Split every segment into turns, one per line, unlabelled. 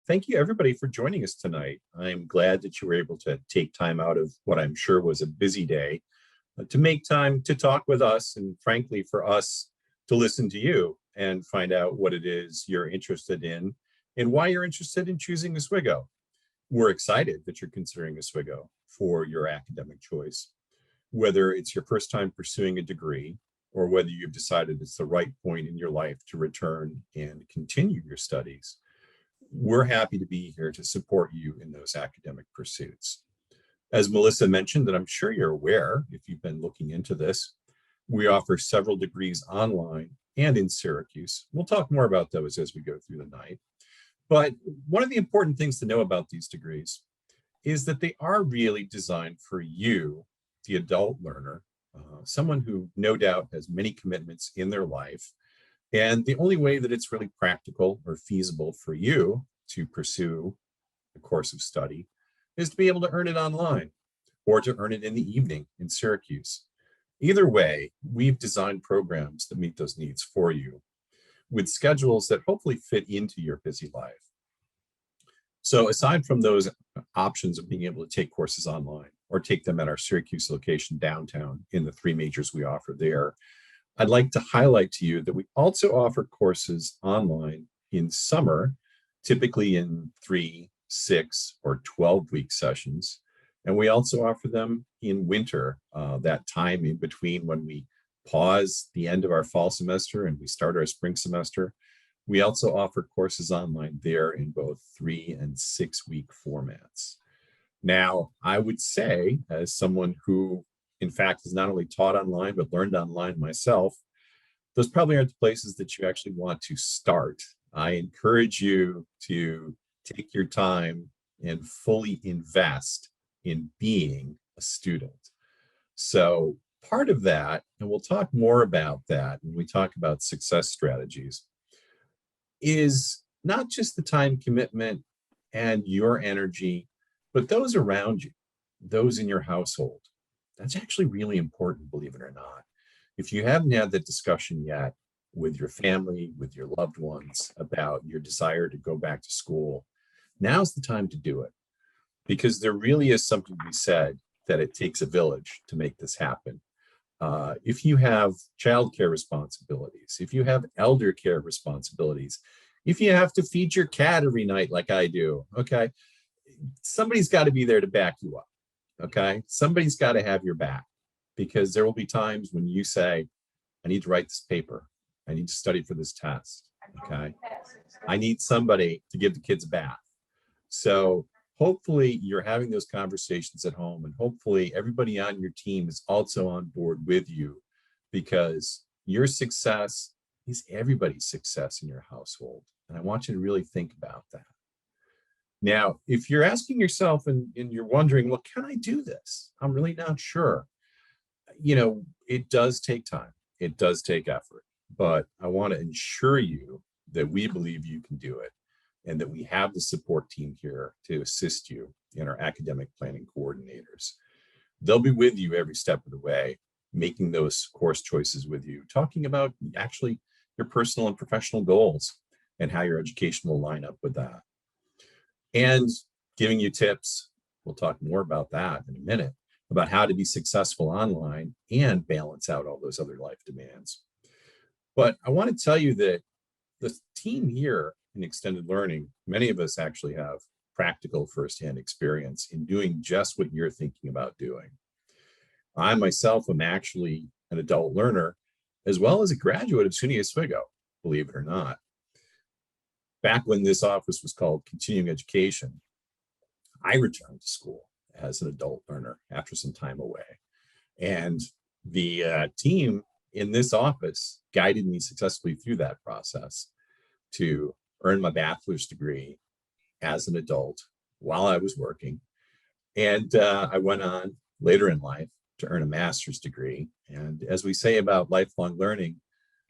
thank you everybody for joining us tonight. I'm glad that you were able to take time out of what I'm sure was a busy day to make time to talk with us, and frankly for us to listen to you and find out what it is you're interested in and why you're interested in choosing Oswego. We're excited that you're considering Oswego for your academic choice, whether it's your first time pursuing a degree or whether you've decided it's the right point in your life to return and continue your studies. We're happy to be here to support you in those academic pursuits. As Melissa mentioned, and I'm sure you're aware if you've been looking into this, we offer several degrees online and in Syracuse. We'll talk more about those as we go through the night. But one of the important things to know about these degrees is that they are really designed for you, the adult learner, someone who no doubt has many commitments in their life. And the only way that it's really practical or feasible for you to pursue a course of study is to be able to earn it online or to earn it in the evening in Syracuse. Either way, we've designed programs that meet those needs for you with schedules that hopefully fit into your busy life. So aside from those options of being able to take courses online or take them at our Syracuse location downtown in the 3 majors we offer there, I'd like to highlight to you that we also offer courses online in summer, typically in 3, 6, or 12-week sessions. And we also offer them in winter, that time in between when we pause the end of our fall semester and we start our spring semester. We also offer courses online there in both 3 and 6-week formats. Now, I would say, as someone who, in fact, has not only taught online, but learned online myself, those probably aren't the places that you actually want to start. I encourage you to take your time and fully invest in being a student. So part of that, and we'll talk more about that when we talk about success strategies, is not just the time commitment and your energy, but those around you, those in your household. That's actually really important, believe it or not. If you haven't had that discussion yet with your family, with your loved ones about your desire to go back to school, now's the time to do it. Because there really is something to be said that it takes a village to make this happen. If you have childcare responsibilities, if you have elder care responsibilities, if you have to feed your cat every night like I do, okay, somebody's got to be there to back you up, okay? Somebody's got to have your back, because there will be times when you say, I need to write this paper. I need to study for this test, okay? I need somebody to give the kids a bath. So hopefully you're having those conversations at home, and hopefully everybody on your team is also on board with you, because your success is everybody's success in your household. And I want you to really think about that. Now, if you're asking yourself and you're wondering, well, can I do this? I'm really not sure. You know, it does take time. It does take effort. But I want to ensure you that we believe you can do it, and that we have the support team here to assist you in our academic planning coordinators. They'll be with you every step of the way, making those course choices with you, talking about actually your personal and professional goals and how your education will line up with that. And giving you tips, we'll talk more about that in a minute, about how to be successful online and balance out all those other life demands. But I want to tell you that the team here in extended learning, many of us actually have practical firsthand experience in doing just what you're thinking about doing. I myself am actually an adult learner, as well as a graduate of SUNY Oswego, believe it or not. Back when this office was called Continuing Education, I returned to school as an adult learner after some time away. And the team in this office guided me successfully through that process to earn my bachelor's degree as an adult while I was working. And I went on later in life to earn a master's degree. And as we say about lifelong learning,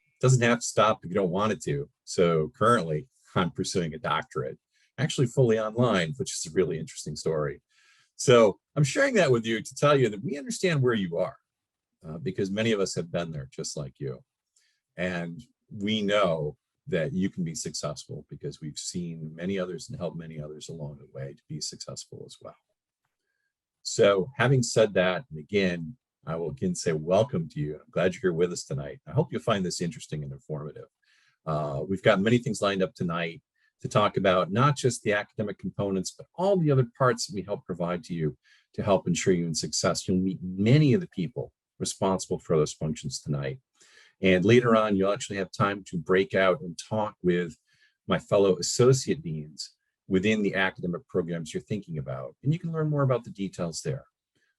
it doesn't have to stop if you don't want it to. So currently, I'm pursuing a doctorate, actually fully online, which is a really interesting story. So I'm sharing that with you to tell you that we understand where you are, because many of us have been there just like you. And we know that you can be successful, because we've seen many others and helped many others along the way to be successful as well. So having said that, and again, I will again say welcome to you. I'm glad you're here with us tonight. I hope you'll find this interesting and informative. We've got many things lined up tonight to talk about, not just the academic components, but all the other parts that we help provide to you to help ensure you in success. You'll meet many of the people responsible for those functions tonight. And later on, you'll actually have time to break out and talk with my fellow associate deans within the academic programs you're thinking about. And you can learn more about the details there.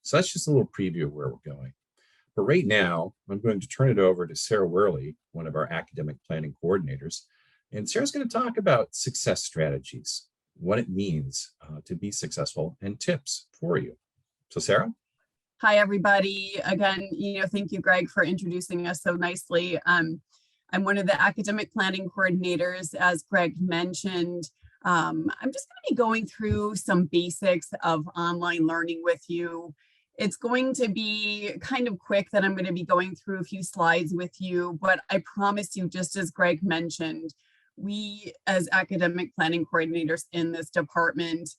So that's just a little preview of where we're going. But right now, I'm going to turn it over to Sarah Worley, one of our academic planning coordinators. And Sarah's going to talk about success strategies, what it means to be successful, and tips for you. So Sarah?
Hi, everybody. Again, thank you, Greg, for introducing us so nicely. I'm one of the academic planning coordinators, as Greg mentioned. I'm just going to be going through some basics of online learning with you. It's going to be kind of quick that I'm going to be going through a few slides with you, but I promise you, just as Greg mentioned, we as academic planning coordinators in this department,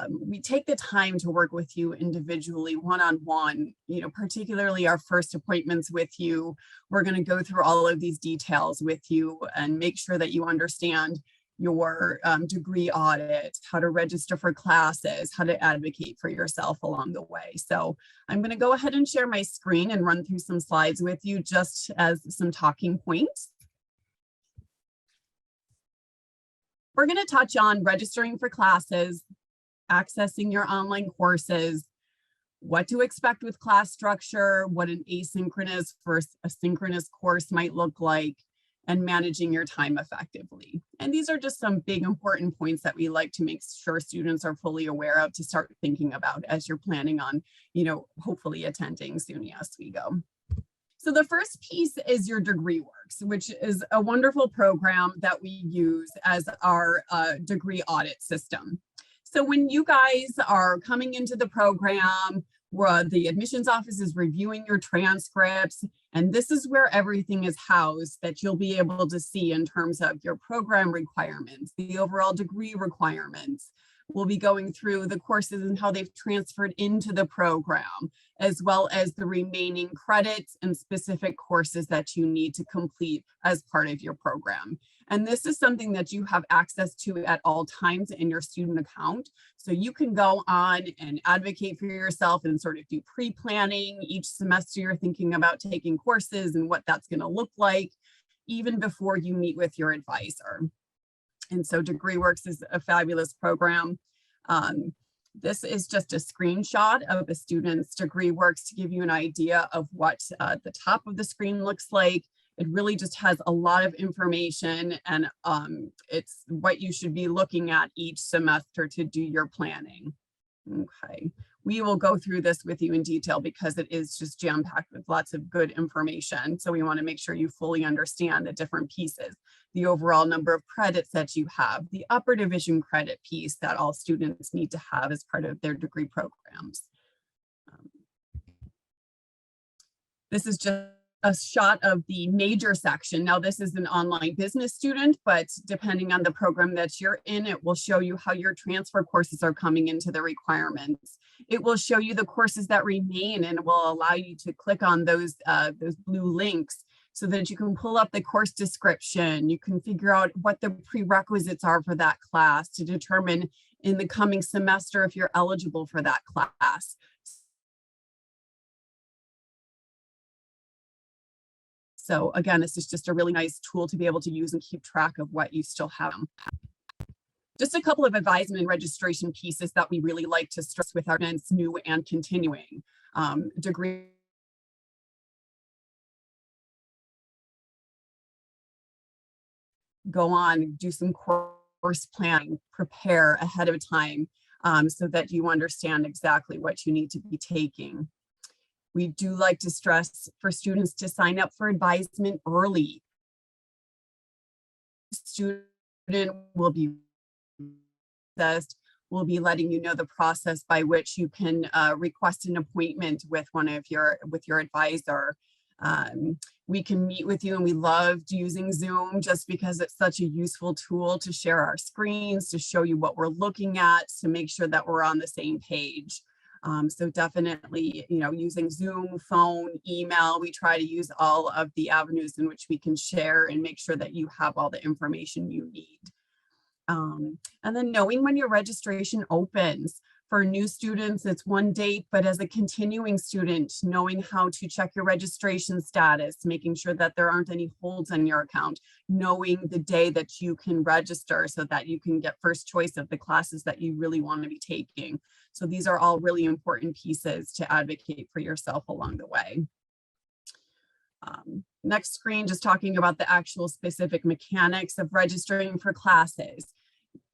we take the time to work with you individually, one-on-one, particularly our first appointments with you. We're going to go through all of these details with you and make sure that you understand your degree audit, how to register for classes, how to advocate for yourself along the way. So I'm going to go ahead and share my screen and run through some slides with you just as some talking points. We're going to touch on registering for classes, accessing your online courses, what to expect with class structure, what an asynchronous versus a synchronous course might look like, and managing your time effectively. And these are just some big important points that we like to make sure students are fully aware of to start thinking about as you're planning on, hopefully attending soon as we go. So the first piece is your DegreeWorks, which is a wonderful program that we use as our degree audit system. So when you guys are coming into the program, the admissions office is reviewing your transcripts, and this is where everything is housed that you'll be able to see in terms of your program requirements, the overall degree requirements. We'll be going through the courses and how they've transferred into the program, as well as the remaining credits and specific courses that you need to complete as part of your program. And this is something that you have access to at all times in your student account. So you can go on and advocate for yourself and sort of do pre-planning each semester you're thinking about taking courses and what that's going to look like, even before you meet with your advisor. And so DegreeWorks is a fabulous program. This is just a screenshot of a student's DegreeWorks to give you an idea of what the top of the screen looks like. It really just has a lot of information, and it's what you should be looking at each semester to do your planning. Okay, we will go through this with you in detail because it is just jam-packed with lots of good information. So we want to make sure you fully understand the different pieces, the overall number of credits that you have, the upper division credit piece that all students need to have as part of their degree programs. This is just a shot of the major section. Now, this is an online business student, but depending on the program that you're in, it will show you how your transfer courses are coming into the requirements. It will show you the courses that remain, and it will allow you to click on those blue links so that you can pull up the course description. You can figure out what the prerequisites are for that class to determine in the coming semester if you're eligible for that class. So again, this is just a really nice tool to be able to use and keep track of what you still have. Just a couple of advisement and registration pieces that we really like to stress with our students, new and continuing. Degree go on, do some course planning, prepare ahead of time so that you understand exactly what you need to be taking. We do like to stress for students to sign up for advisement early. Student will be assessed. We'll be letting you know the process by which you can request an appointment with your advisor. We can meet with you, and we loved using Zoom just because it's such a useful tool to share our screens, to show you what we're looking at, to make sure that we're on the same page. So definitely, using Zoom, phone, email, we try to use all of the avenues in which we can share and make sure that you have all the information you need. And then knowing when your registration opens. For new students, it's one date, but as a continuing student, knowing how to check your registration status, making sure that there aren't any holds on your account, knowing the day that you can register so that you can get first choice of the classes that you really want to be taking. So these are all really important pieces to advocate for yourself along the way. Next screen, just talking about the actual specific mechanics of registering for classes.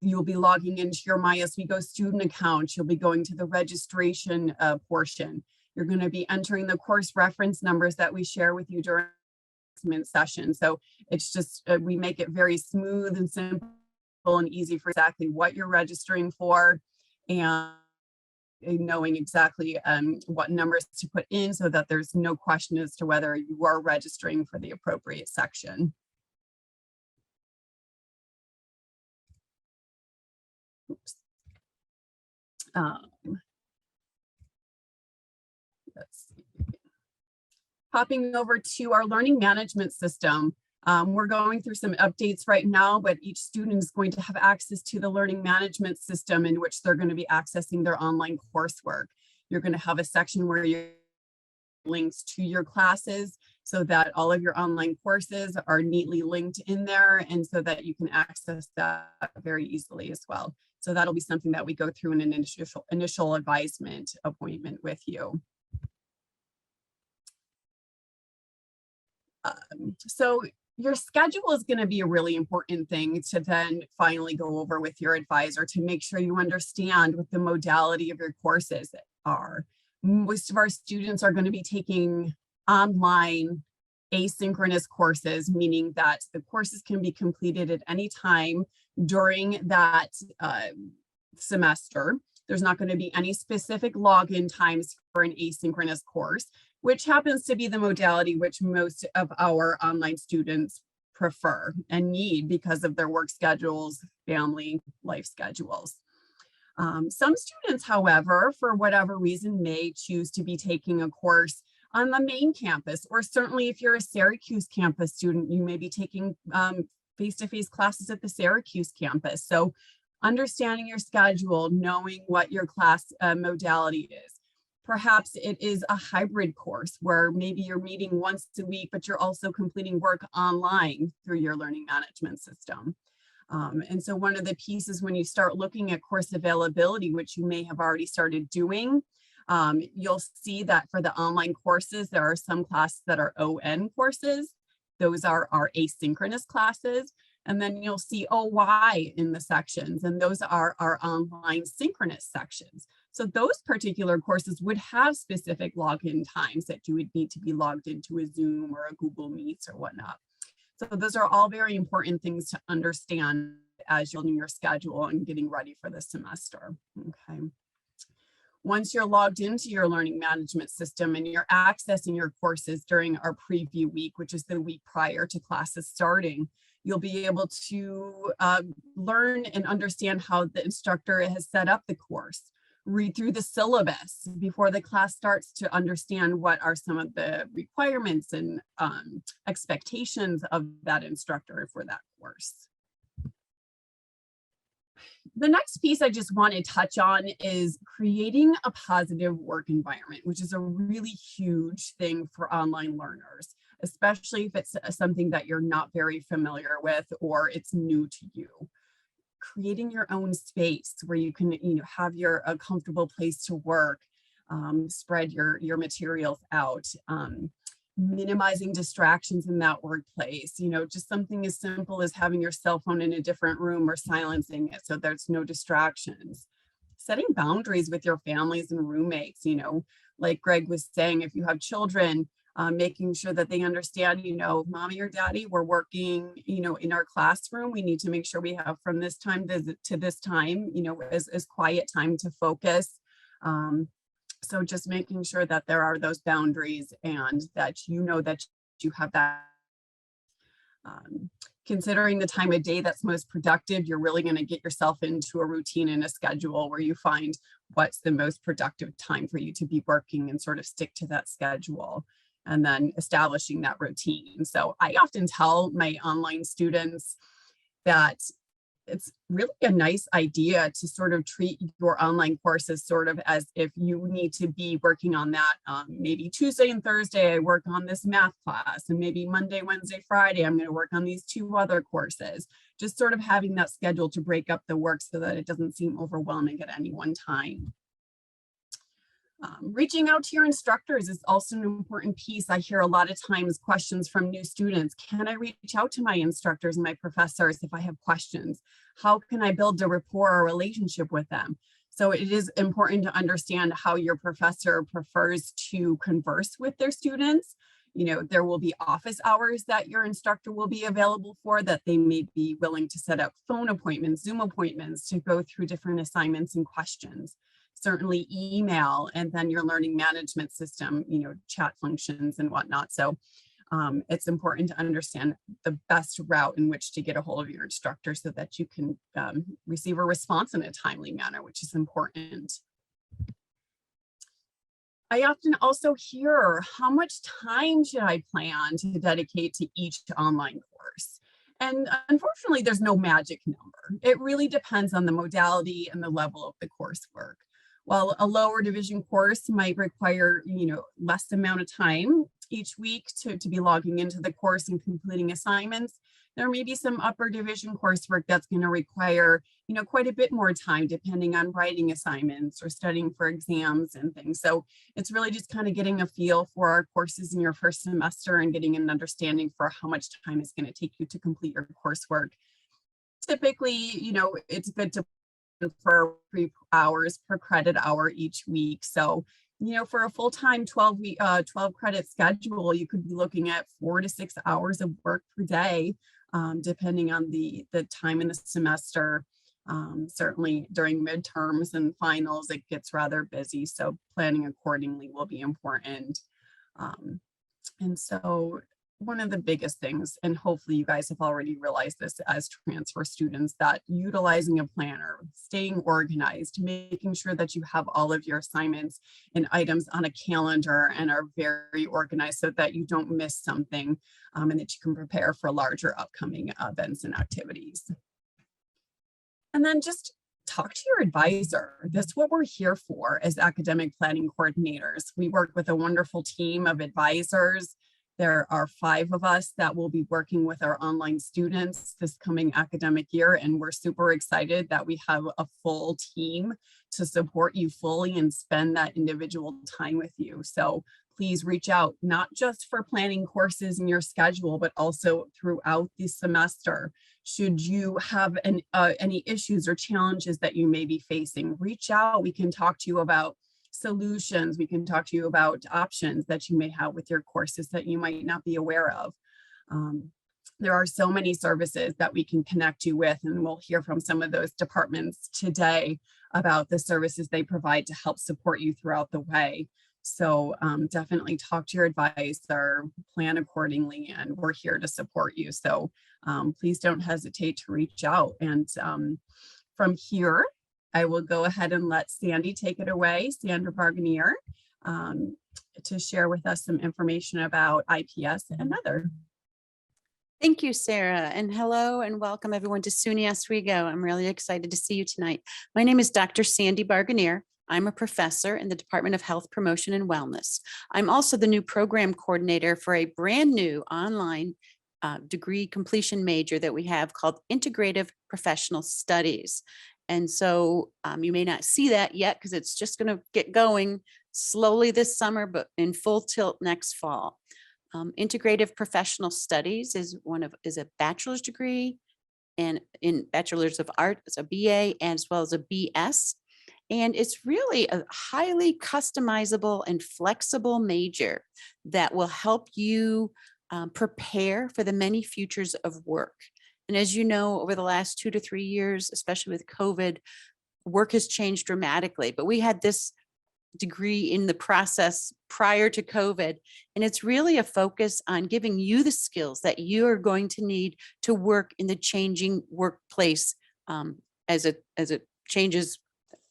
You'll be logging into your MyOswego student account. You'll be going to the registration portion. You're going to be entering the course reference numbers that we share with you during the session. So it's just, we make it very smooth and simple and easy for exactly what you're registering for, and knowing exactly what numbers to put in so that there's no question as to whether you are registering for the appropriate section. Oops. Let's see. Hopping over to our learning management system. We're going through some updates right now, but each student is going to have access to the learning management system in which they're going to be accessing their online coursework. You're going to have a section where you links to your classes so that all of your online courses are neatly linked in there, and so that you can access that very easily as well. So that'll be something that we go through in an initial advisement appointment with you. So your schedule is going to be a really important thing to then finally go over with your advisor to make sure you understand what the modality of your courses are. Most of our students are going to be taking online asynchronous courses, meaning that the courses can be completed at any time during that semester. There's not going to be any specific login times for an asynchronous course, which happens to be the modality which most of our online students prefer and need because of their work schedules, family life schedules. Some students, however, for whatever reason, may choose to be taking a course on the main campus, or certainly if you're a Syracuse campus student, you may be taking face-to-face classes at the Syracuse campus. So understanding your schedule, knowing what your class modality is. Perhaps it is a hybrid course where maybe you're meeting once a week, but you're also completing work online through your learning management system. And so one of the pieces when you start looking at course availability, which you may have already started doing, you'll see that for the online courses, there are some classes that are ON courses. Those are our asynchronous classes. And then you'll see OY in the sections, and those are our online synchronous sections. So those particular courses would have specific login times that you would need to be logged into a Zoom or a Google Meets or whatnot. So those are all very important things to understand as you're doing your schedule and getting ready for the semester. Okay. Once you're logged into your learning management system and you're accessing your courses during our preview week, which is the week prior to classes starting, you'll be able to learn and understand how the instructor has set up the course. Read through the syllabus before the class starts to understand what are some of the requirements and expectations of that instructor for that course. The next piece I just want to touch on is creating a positive work environment, which is a really huge thing for online learners, especially if it's something that you're not very familiar with or it's new to you. Creating your own space where you can, have a comfortable place to work, spread your materials out, minimizing distractions in that workplace, just something as simple as having your cell phone in a different room or silencing it so there's no distractions. Setting boundaries with your families and roommates, like Greg was saying, if you have children, making sure that they understand, mommy or daddy, we're working, in our classroom. We need to make sure we have from this time to this time, as quiet time to focus. So just making sure that there are those boundaries and that that you have that. Considering the time of day that's most productive, you're really going to get yourself into a routine and a schedule where you find what's the most productive time for you to be working and sort of stick to that schedule, and then establishing that routine. So I often tell my online students that it's really a nice idea to sort of treat your online courses sort of as if you need to be working on that. Maybe Tuesday and Thursday, I work on this math class, and maybe Monday, Wednesday, Friday, I'm going to work on these 2 other courses. Just sort of having that schedule to break up the work so that it doesn't seem overwhelming at any one time. Reaching out to your instructors is also an important piece. I hear a lot of times questions from new students. Can I reach out to my instructors and my professors if I have questions? How can I build a rapport or relationship with them? So it is important to understand how your professor prefers to converse with their students. You know, there will be office hours that your instructor will be available for, that they may be willing to set up phone appointments, Zoom appointments to go through different assignments and questions. Certainly email, and then your learning management system, you know, chat functions and whatnot. So it's important to understand the best route in which to get a hold of your instructor so that you can receive a response in a timely manner, which is important. I often also hear, how much time should I plan to dedicate to each online course? And unfortunately, there's no magic number. It really depends on the modality and the level of the coursework. While a lower division course might require, you know, less amount of time each week to be logging into the course and completing assignments, there may be some upper division coursework that's going to require, you know, quite a bit more time, depending on writing assignments or studying for exams and things. So it's really just kind of getting a feel for our courses in your first semester and getting an understanding for how much time it's going to take you to complete your coursework. Typically, you know, it's good to for 3 hours per credit hour each week. So, you know, for a full-time 12 credit schedule, you could be looking at 4 to 6 hours of work per day, depending on the time in the semester. Certainly during midterms and finals, it gets rather busy. So planning accordingly will be important. And so one of the biggest things, and hopefully you guys have already realized this as transfer students, that utilizing a planner, staying organized, making sure that you have all of your assignments and items on a calendar and are very organized so that you don't miss something, and that you can prepare for larger upcoming events and activities. And then just talk to your advisor. That's what we're here for as academic planning coordinators. We work with a wonderful team of advisors. There are 5 of us that will be working with our online students this coming academic year, and we're super excited that we have a full team to support you fully and spend that individual time with you. So please reach out, not just for planning courses in your schedule, but also throughout the semester. Should you have any issues or challenges that you may be facing, reach out. We can talk to you about solutions. We can talk to you about options that you may have with your courses that you might not be aware of. There are so many services that we can connect you with, and we'll hear from some of those departments today about the services they provide to help support you throughout the way. So definitely talk to your advisor, plan accordingly, and we're here to support you. So please don't hesitate to reach out. And from here, I will go ahead and let Sandy take it away, Sandra Barganier, to share with us some information about IPS and other.
Thank you, Sarah, and hello and welcome everyone to SUNY Oswego. I'm really excited to see you tonight. My name is Dr. Sandy Barganier. I'm a professor in the Department of Health Promotion and Wellness. I'm also the new program coordinator for a brand new online degree completion major that we have called Integrative Professional Studies. And so you may not see that yet because it's just going to get going slowly this summer, but in full tilt next fall. Integrative Professional Studies is a bachelor's degree, and in Bachelor's of Art, it's a BA as well as a BS. And it's really a highly customizable and flexible major that will help you prepare for the many futures of work. And as you know, over the last 2 to 3 years, especially with COVID, work has changed dramatically. But we had this degree in the process prior to COVID. And it's really a focus on giving you the skills that you are going to need to work in the changing workplace as it changes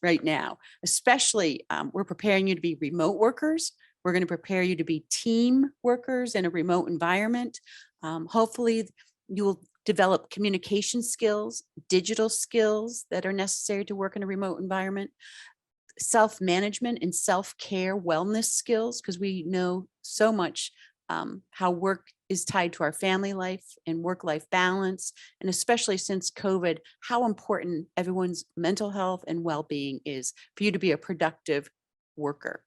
right now. Especially, we're preparing you to be remote workers. We're going to prepare you to be team workers in a remote environment. Hopefully, you'll develop communication skills, digital skills that are necessary to work in a remote environment, self-management and self-care wellness skills, because we know so much how work is tied to our family life and work-life balance, and especially since COVID, how important everyone's mental health and well-being is for you to be a productive worker.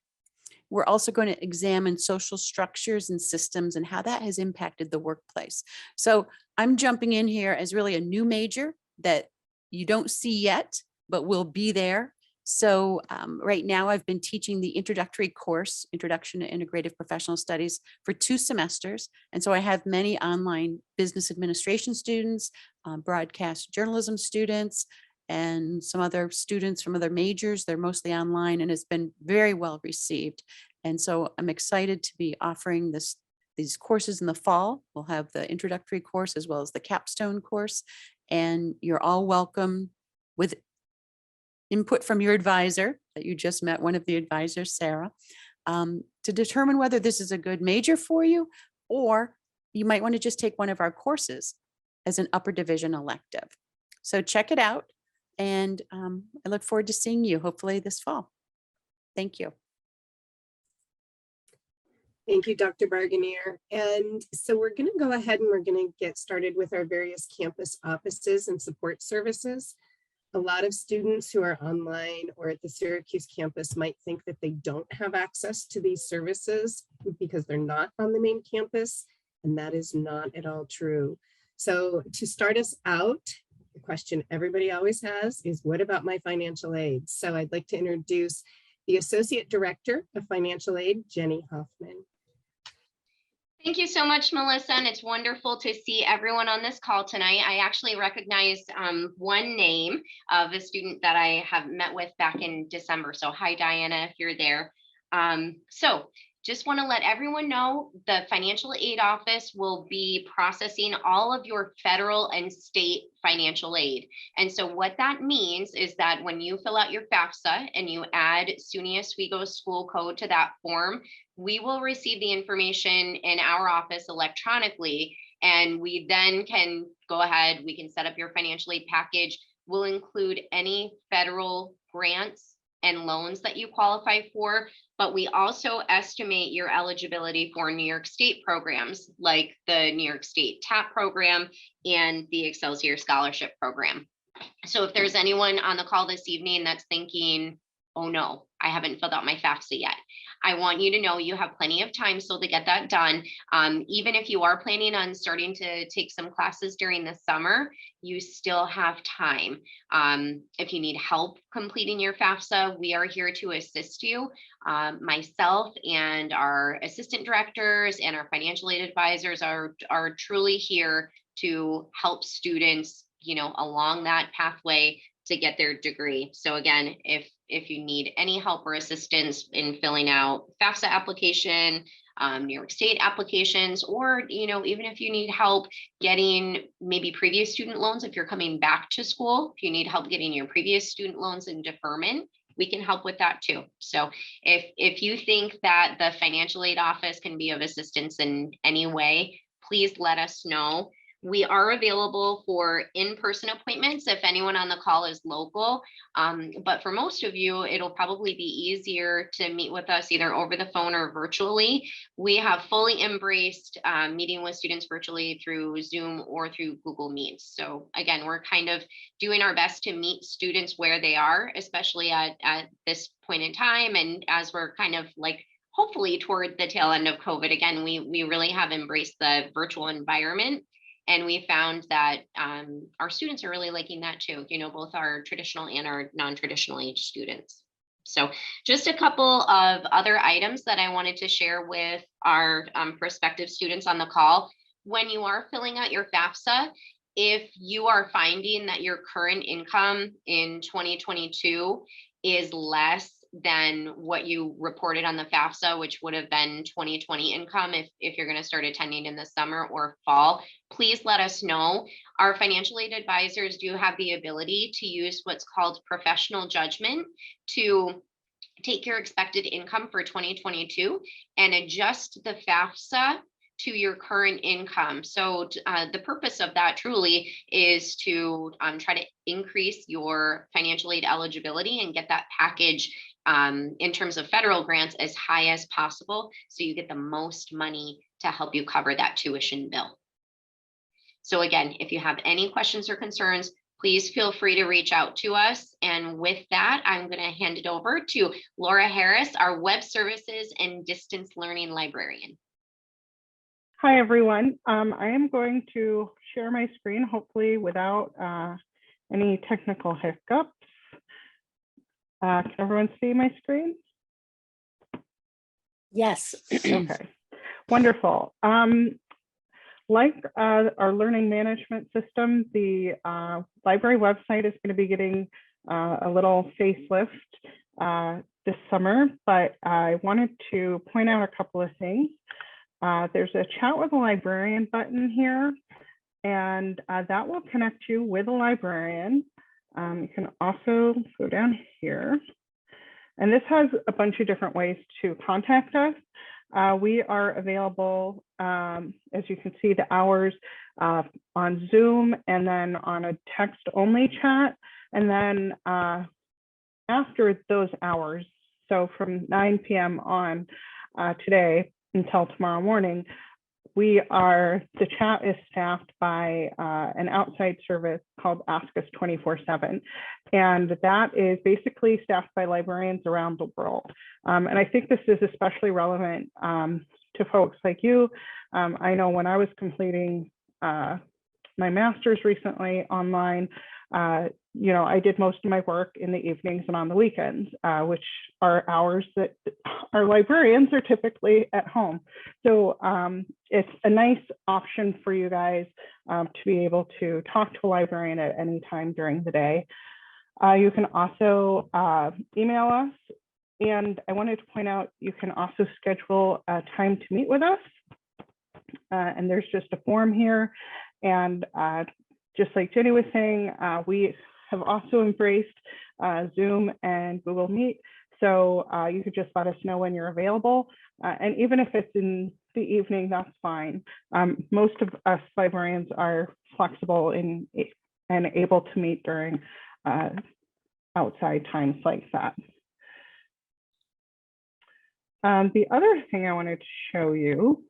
We're also going to examine social structures and systems and how that has impacted the workplace. So I'm jumping in here as really a new major that you don't see yet, but will be there. So right now I've been teaching the introductory course, Introduction to Integrative Professional Studies, for 2 semesters. And so I have many online business administration students, broadcast journalism students, and some other students from other majors. They're mostly online, and it's been very well received. And so I'm excited to be offering these courses in the fall. We'll have the introductory course as well as the capstone course, and you're all welcome with input from your advisor that you just met, one of the advisors, Sarah, to determine whether this is a good major for you, or you might want to just take one of our courses as an upper division elective. So check it out. And I look forward to seeing you hopefully this fall. Thank you.
Thank you, Dr. Barganier. And so we're going to go ahead and we're going to get started with our various campus offices and support services. A lot of students who are online or at the Syracuse campus might think that they don't have access to these services because they're not on the main campus, and that is not at all true. So to start us out, the question everybody always has is, what about my financial aid? So I'd like to introduce the Associate Director of Financial Aid, Jenny Hoffman.
Thank you so much, Melissa, and it's wonderful to see everyone on this call tonight. I actually recognize one name of a student that I have met with back in December. So hi, Diana, if you're there. So just want to let everyone know the financial aid office will be processing all of your federal and state financial aid. And so what that means is that when you fill out your FAFSA and you add SUNY Oswego school code to that form, we will receive the information in our office electronically, and we then can go ahead, we can set up your financial aid package. We'll include any federal grants and loans that you qualify for, but we also estimate your eligibility for New York State programs like the New York State TAP program and the Excelsior Scholarship Program. So if there's anyone on the call this evening that's thinking, oh no, I haven't filled out my FAFSA yet, I want you to know you have plenty of time still to get that done. Even if you are planning on starting to take some classes during the summer, you still have time. If you need help completing your FAFSA, we are here to assist you. Myself and our assistant directors and our financial aid advisors are truly here to help students, along that pathway to get their degree. So again, if you need any help or assistance in filling out FAFSA application, New York State applications, or even if you need help getting maybe previous student loans, if you're coming back to school, if you need help getting your previous student loans in deferment, we can help with that too. So if you think that the financial aid office can be of assistance in any way, please let us know. We are available for in-person appointments if anyone on the call is local, but for most of you, it'll probably be easier to meet with us either over the phone or virtually. We have fully embraced meeting with students virtually through Zoom or through Google Meets. So again, we're kind of doing our best to meet students where they are, especially at this point in time. And as we're kind of hopefully toward the tail end of COVID, again, we really have embraced the virtual environment. And we found that our students are really liking that too, both our traditional and our non-traditional age students. So just a couple of other items that I wanted to share with our prospective students on the call. When you are filling out your FAFSA, if you are finding that your current income in 2022 is less than what you reported on the FAFSA, which would have been 2020 income if you're going to start attending in the summer or fall, please let us know. Our financial aid advisors do have the ability to use what's called professional judgment to take your expected income for 2022 and adjust the FAFSA to your current income. So the purpose of that truly is to try to increase your financial aid eligibility and get that package in terms of federal grants as high as possible, so you get the most money to help you cover that tuition bill. So again, if you have any questions or concerns, please feel free to reach out to us. And with that, I'm going to hand it over to Laura Harris, our Web Services and Distance Learning Librarian.
Hi, everyone. I am going to share my screen, hopefully without any technical hiccups. Can everyone see my screen?
Yes.
Okay, wonderful. Like our learning management system, the library website is going to be getting a little facelift this summer, but I wanted to point out a couple of things. There's a chat with a librarian button here, and that will connect you with a librarian. You can also go down here, and this has a bunch of different ways to contact us. We are available, as you can see, the hours on Zoom and then on a text-only chat. And then after those hours, so from 9 p.m. on today until tomorrow morning, the chat is staffed by an outside service called Ask Us 24/7. And that is basically staffed by librarians around the world. And I think this is especially relevant to folks like you. I know when I was completing my master's recently online, I did most of my work in the evenings and on the weekends, which are hours that our librarians are typically at home. So it's a nice option for you guys to be able to talk to a librarian at any time during the day. You can also email us. And I wanted to point out, you can also schedule a time to meet with us. And there's just a form here. And just like Jenny was saying, we have also embraced Zoom and Google Meet. So you could just let us know when you're available. And even if it's in the evening, that's fine. Most of us librarians are flexible and able to meet during outside times like that. The other thing I wanted to show you,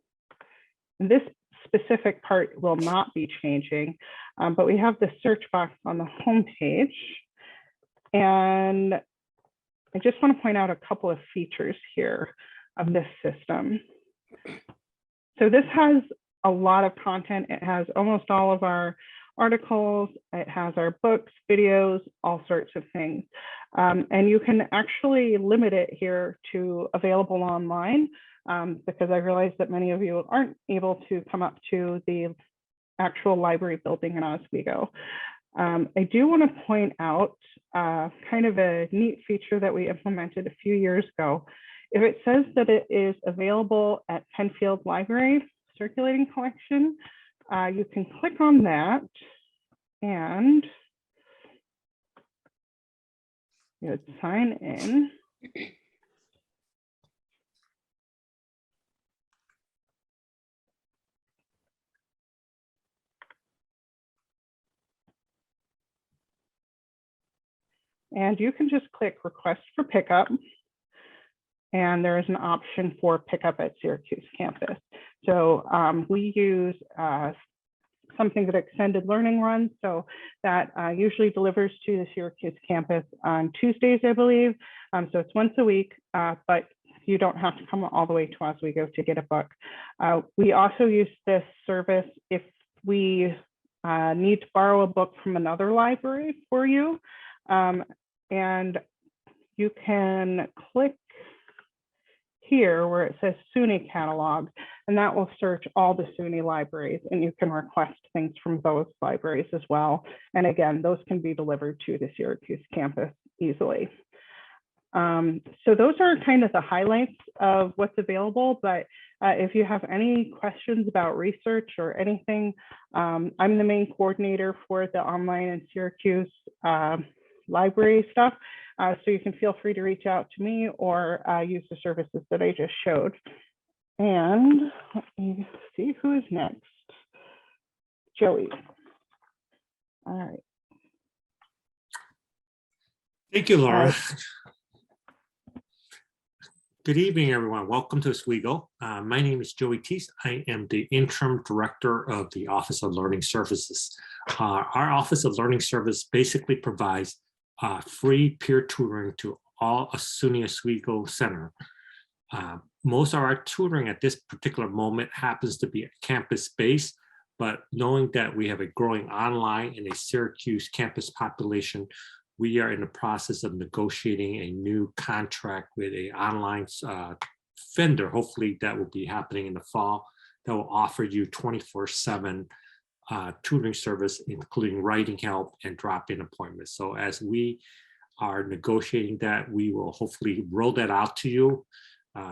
and this specific part will not be changing, but we have the search box on the home page. And I just want to point out a couple of features here of this system. So this has a lot of content. It has almost all of our articles. It has our books, videos, all sorts of things. And you can actually limit it here to available online, because I realize that many of you aren't able to come up to the actual library building in Oswego. I do want to point out kind of a neat feature that we implemented a few years ago. If it says that it is available at Penfield Library Circulating Collection, you can click on that and you would sign in. And you can just click request for pickup. And there is an option for pickup at Syracuse campus. So we use something that Extended Learning runs. So that usually delivers to the Syracuse campus on Tuesdays, I believe. So it's once a week, but you don't have to come all the way to Oswego to get a book. We also use this service if we need to borrow a book from another library for you. And you can click here where it says SUNY catalog, and that will search all the SUNY libraries, and you can request things from those libraries as well. And again, those can be delivered to the Syracuse campus easily. So those are kind of the highlights of what's available, but if you have any questions about research or anything, I'm the main coordinator for the online and Syracuse library stuff. So you can feel free to reach out to me or use the services that I just showed. And let me see who is next. Joey. All right.
Thank you, Laura. Good evening, everyone. Welcome to Oswego. My name is Joey Teese. I am the Interim Director of the Office of Learning Services. Our Office of Learning Service basically provides free peer tutoring to all SUNY Oswego Center. Most of our tutoring at this particular moment happens to be campus-based, but knowing that we have a growing online and a Syracuse campus population, we are in the process of negotiating a new contract with an online vendor. Hopefully that will be happening in the fall, that will offer you 24/7 tutoring service, including writing help and drop-in appointments. So as we are negotiating that, we will hopefully roll that out to you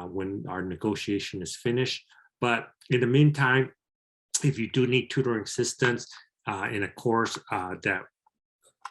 when our negotiation is finished. But in the meantime, if you do need tutoring assistance in a course that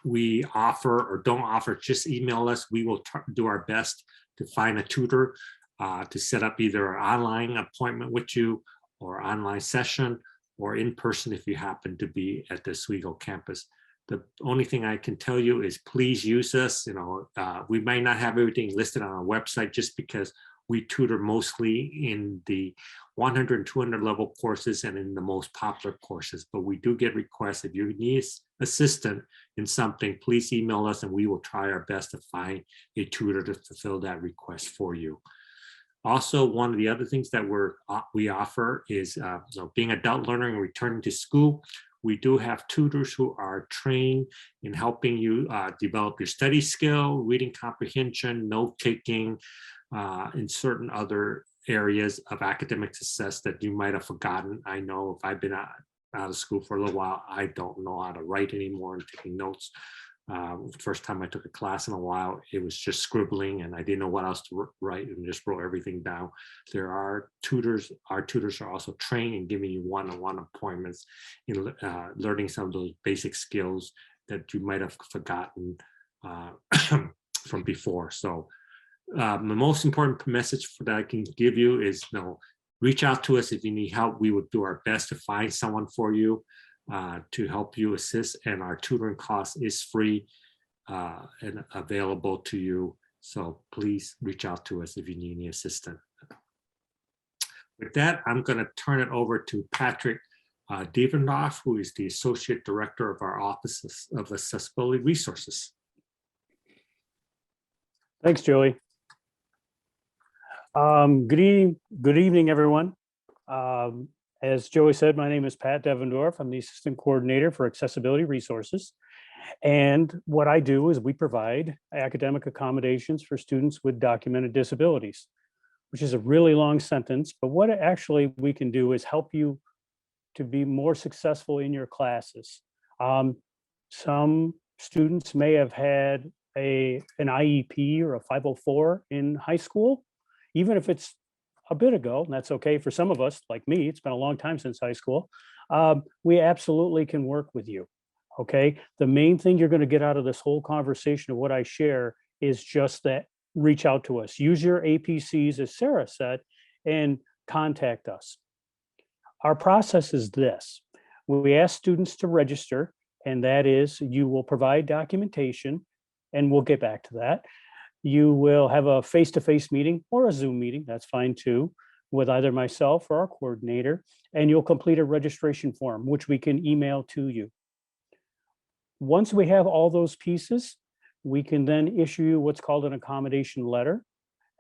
we offer or don't offer, just email us. We will do our best to find a tutor to set up either an online appointment with you or online session or in person if you happen to be at the Oswego campus. The only thing I can tell you is please use us. You know, we might not have everything listed on our website just because we tutor mostly in the 100 and 200 level courses and in the most popular courses, but we do get requests. If you need assistance in something, please email us and we will try our best to find a tutor to fulfill that request for you. Also, one of the other things that we offer is being an adult learner and returning to school. We do have tutors who are trained in helping you develop your study skill, reading comprehension, note-taking, in certain other areas of academic success that you might have forgotten. I know if I've been out of school for a little while, I don't know how to write anymore and taking notes. First time I took a class in a while, it was just scribbling and I didn't know what else to write and just wrote everything down. There are tutors, our tutors are also trained in giving you one-on-one appointments in learning some of those basic skills that you might have forgotten from before. So the most important message that I can give you is, reach out to us if you need help. We would do our best to find someone for you to help you assist, and our tutoring cost is free and available to you. So please reach out to us if you need any assistance. With that, I'm going to turn it over to Patrick Devendorf, who is the Associate Director of our Office of Accessibility Resources.
Thanks, Joey. Good evening, everyone. As Joey said, my name is Pat Devendorf. I'm the Assistant Coordinator for Accessibility Resources. And what I do is we provide academic accommodations for students with documented disabilities, which is a really long sentence, but what actually we can do is help you to be more successful in your classes. Some students may have had an IEP or a 504 in high school, even if it's a bit ago, and that's okay for some of us, like me, it's been a long time since high school. We absolutely can work with you, okay? The main thing you're gonna get out of this whole conversation of what I share is just that, reach out to us. Use your APCs, as Sarah said, and contact us. Our process is this. We ask students to register, and that is you will provide documentation, and we'll get back to that. You will have a face-to-face meeting or a Zoom meeting, that's fine too, with either myself or our coordinator, and you'll complete a registration form, which we can email to you. Once we have all those pieces, we can then issue you what's called an accommodation letter,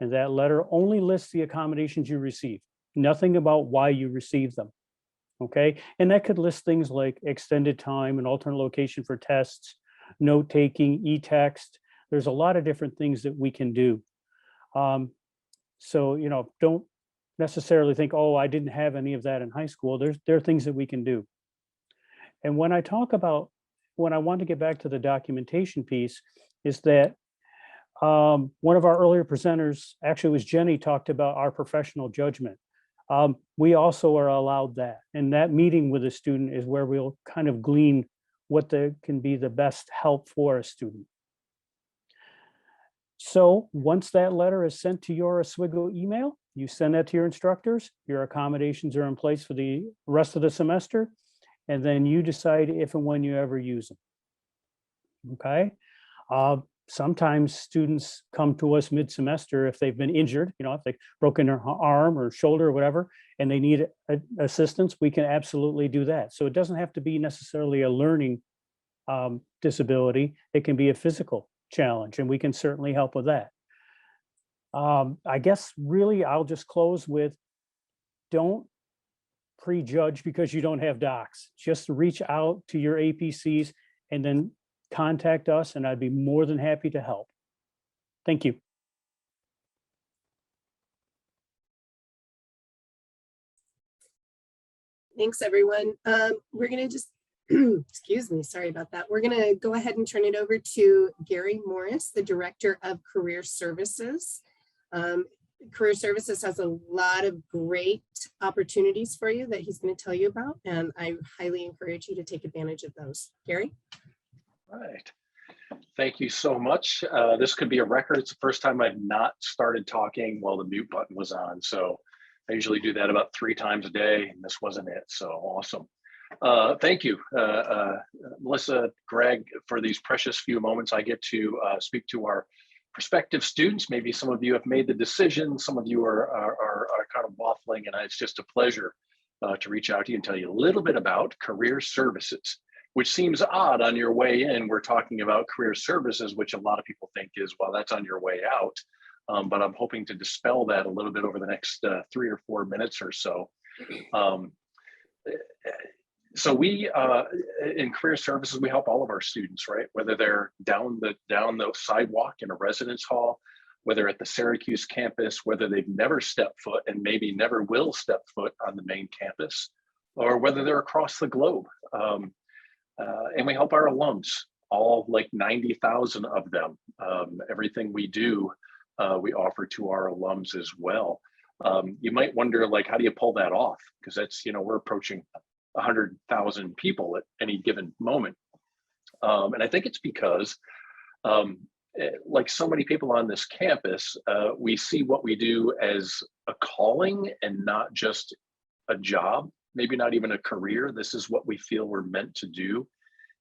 and that letter only lists the accommodations you receive, nothing about why you received them, okay? And that could list things like extended time and alternate location for tests, note-taking, e-text. There's a lot of different things that we can do. So, don't necessarily think, oh, I didn't have any of that in high school. There are things that we can do. And when I want to get back to the documentation piece, is that One of our earlier presenters, actually it was Jenny, talked about our professional judgment. We also are allowed that. And that meeting with a student is where we'll kind of glean what can be the best help for a student. So once that letter is sent to your Oswego email, you send that to your instructors, your accommodations are in place for the rest of the semester, and then you decide if and when you ever use them. Okay. Sometimes students come to us mid-semester if they've been injured, if they've broken their arm or shoulder or whatever, and they need assistance, we can absolutely do that. So it doesn't have to be necessarily a learning disability. It can be a physical challenge, and we can certainly help with that. I guess really I'll just close with, don't prejudge because you don't have docs. Just reach out to your APCs and then contact us, and I'd be more than happy to help. Thank you.
Thanks, everyone. We're going to just, excuse me, sorry about that. We're going to go ahead and turn it over to Gary Morris, the Director of Career Services. Career Services has a lot of great opportunities for you that he's going to tell you about, and I highly encourage you to take advantage of those. Gary?
Right. Thank you so much. This could be a record. It's the first time I've not started talking while the mute button was on. So I usually do that about 3 times a day, and this wasn't it. So awesome. Thank you, Melissa, Greg, for these precious few moments I get to speak to our prospective students. Maybe some of you have made the decision. Some of you are kind of waffling, and it's just a pleasure to reach out to you and tell you a little bit about Career Services, which seems odd on your way in. We're talking about career services, which a lot of people think is, well, that's on your way out. But I'm hoping to dispel that a little bit over the next 3 or 4 minutes or so. So we, in career services, we help all of our students, right? Whether they're down the sidewalk in a residence hall, whether at the Syracuse campus, whether they've never stepped foot and maybe never will step foot on the main campus, or whether they're across the globe. And we help our alums, all like 90,000 of them. Everything we do, we offer to our alums as well. You might wonder, like, how do you pull that off? Because that's, we're approaching 100,000 people at any given moment. And I think it's because, like so many people on this campus, we see what we do as a calling and not just a job, maybe not even a career. This is what we feel we're meant to do,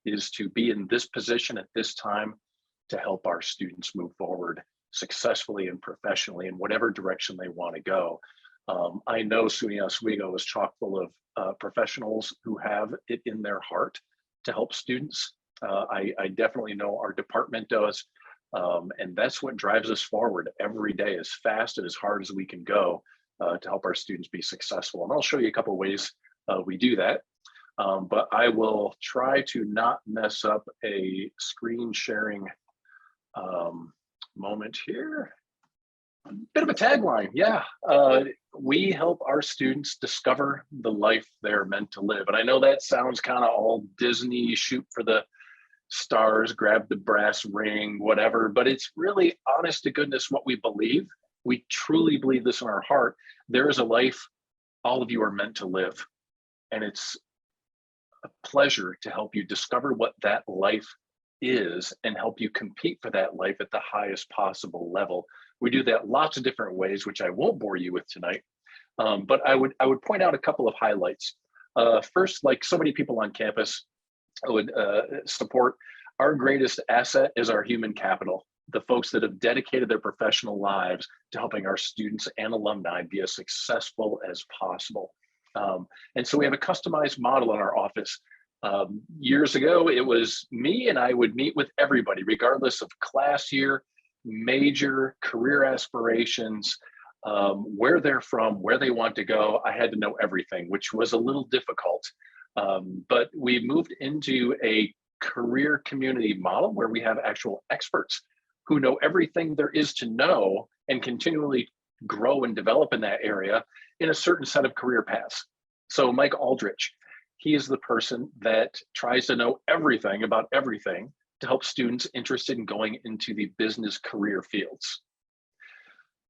is to be in this position at this time to help our students move forward successfully and professionally in whatever direction they want to go. I know SUNY Oswego is chock full of professionals who have it in their heart to help students. I definitely know our department does. And that's what drives us forward every day, as fast and as hard as we can go to help our students be successful. And I'll show you a couple of ways we do that. But I will try to not mess up a screen sharing moment here. A bit of a tagline, yeah. We help our students discover the life they're meant to live. And I know that sounds kind of all Disney, shoot for the stars, grab the brass ring, whatever, but it's really honest to goodness what we believe. We truly believe this in our heart. There is a life all of you are meant to live. And it's a pleasure to help you discover what that life is and help you compete for that life at the highest possible level. We do that lots of different ways, which I won't bore you with tonight. But I would point out a couple of highlights. First, like so many people on campus, I would support, our greatest asset is our human capital, the folks that have dedicated their professional lives to helping our students and alumni be as successful as possible. And so we have a customized model in our office. Years ago, it was me and I would meet with everybody, regardless of class year, major, career aspirations, where they're from, where they want to go. I had to know everything, which was a little difficult. But we moved into a career community model where we have actual experts who know everything there is to know and continually grow and develop in that area in a certain set of career paths. So Mike Aldrich, he is the person that tries to know everything about everything to help students interested in going into the business career fields.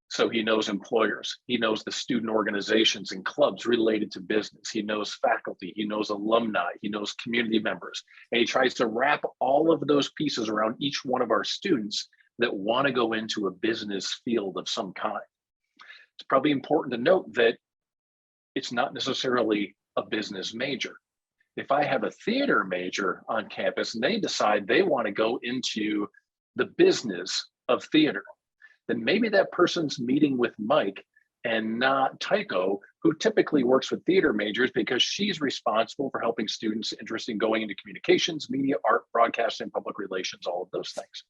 So he knows employers, he knows the student organizations and clubs related to business, he knows faculty, he knows alumni, he knows community members, and he tries to wrap all of those pieces around each one of our students that want to go into a business field of some kind. It's probably important to note that it's not necessarily a business major. If I have a theater major on campus and they decide they want to go into the business of theater, then maybe that person's meeting with Mike and not Tycho, who typically works with theater majors because she's responsible for helping students interested in going into communications, media, art, broadcasting, public relations, all of those things.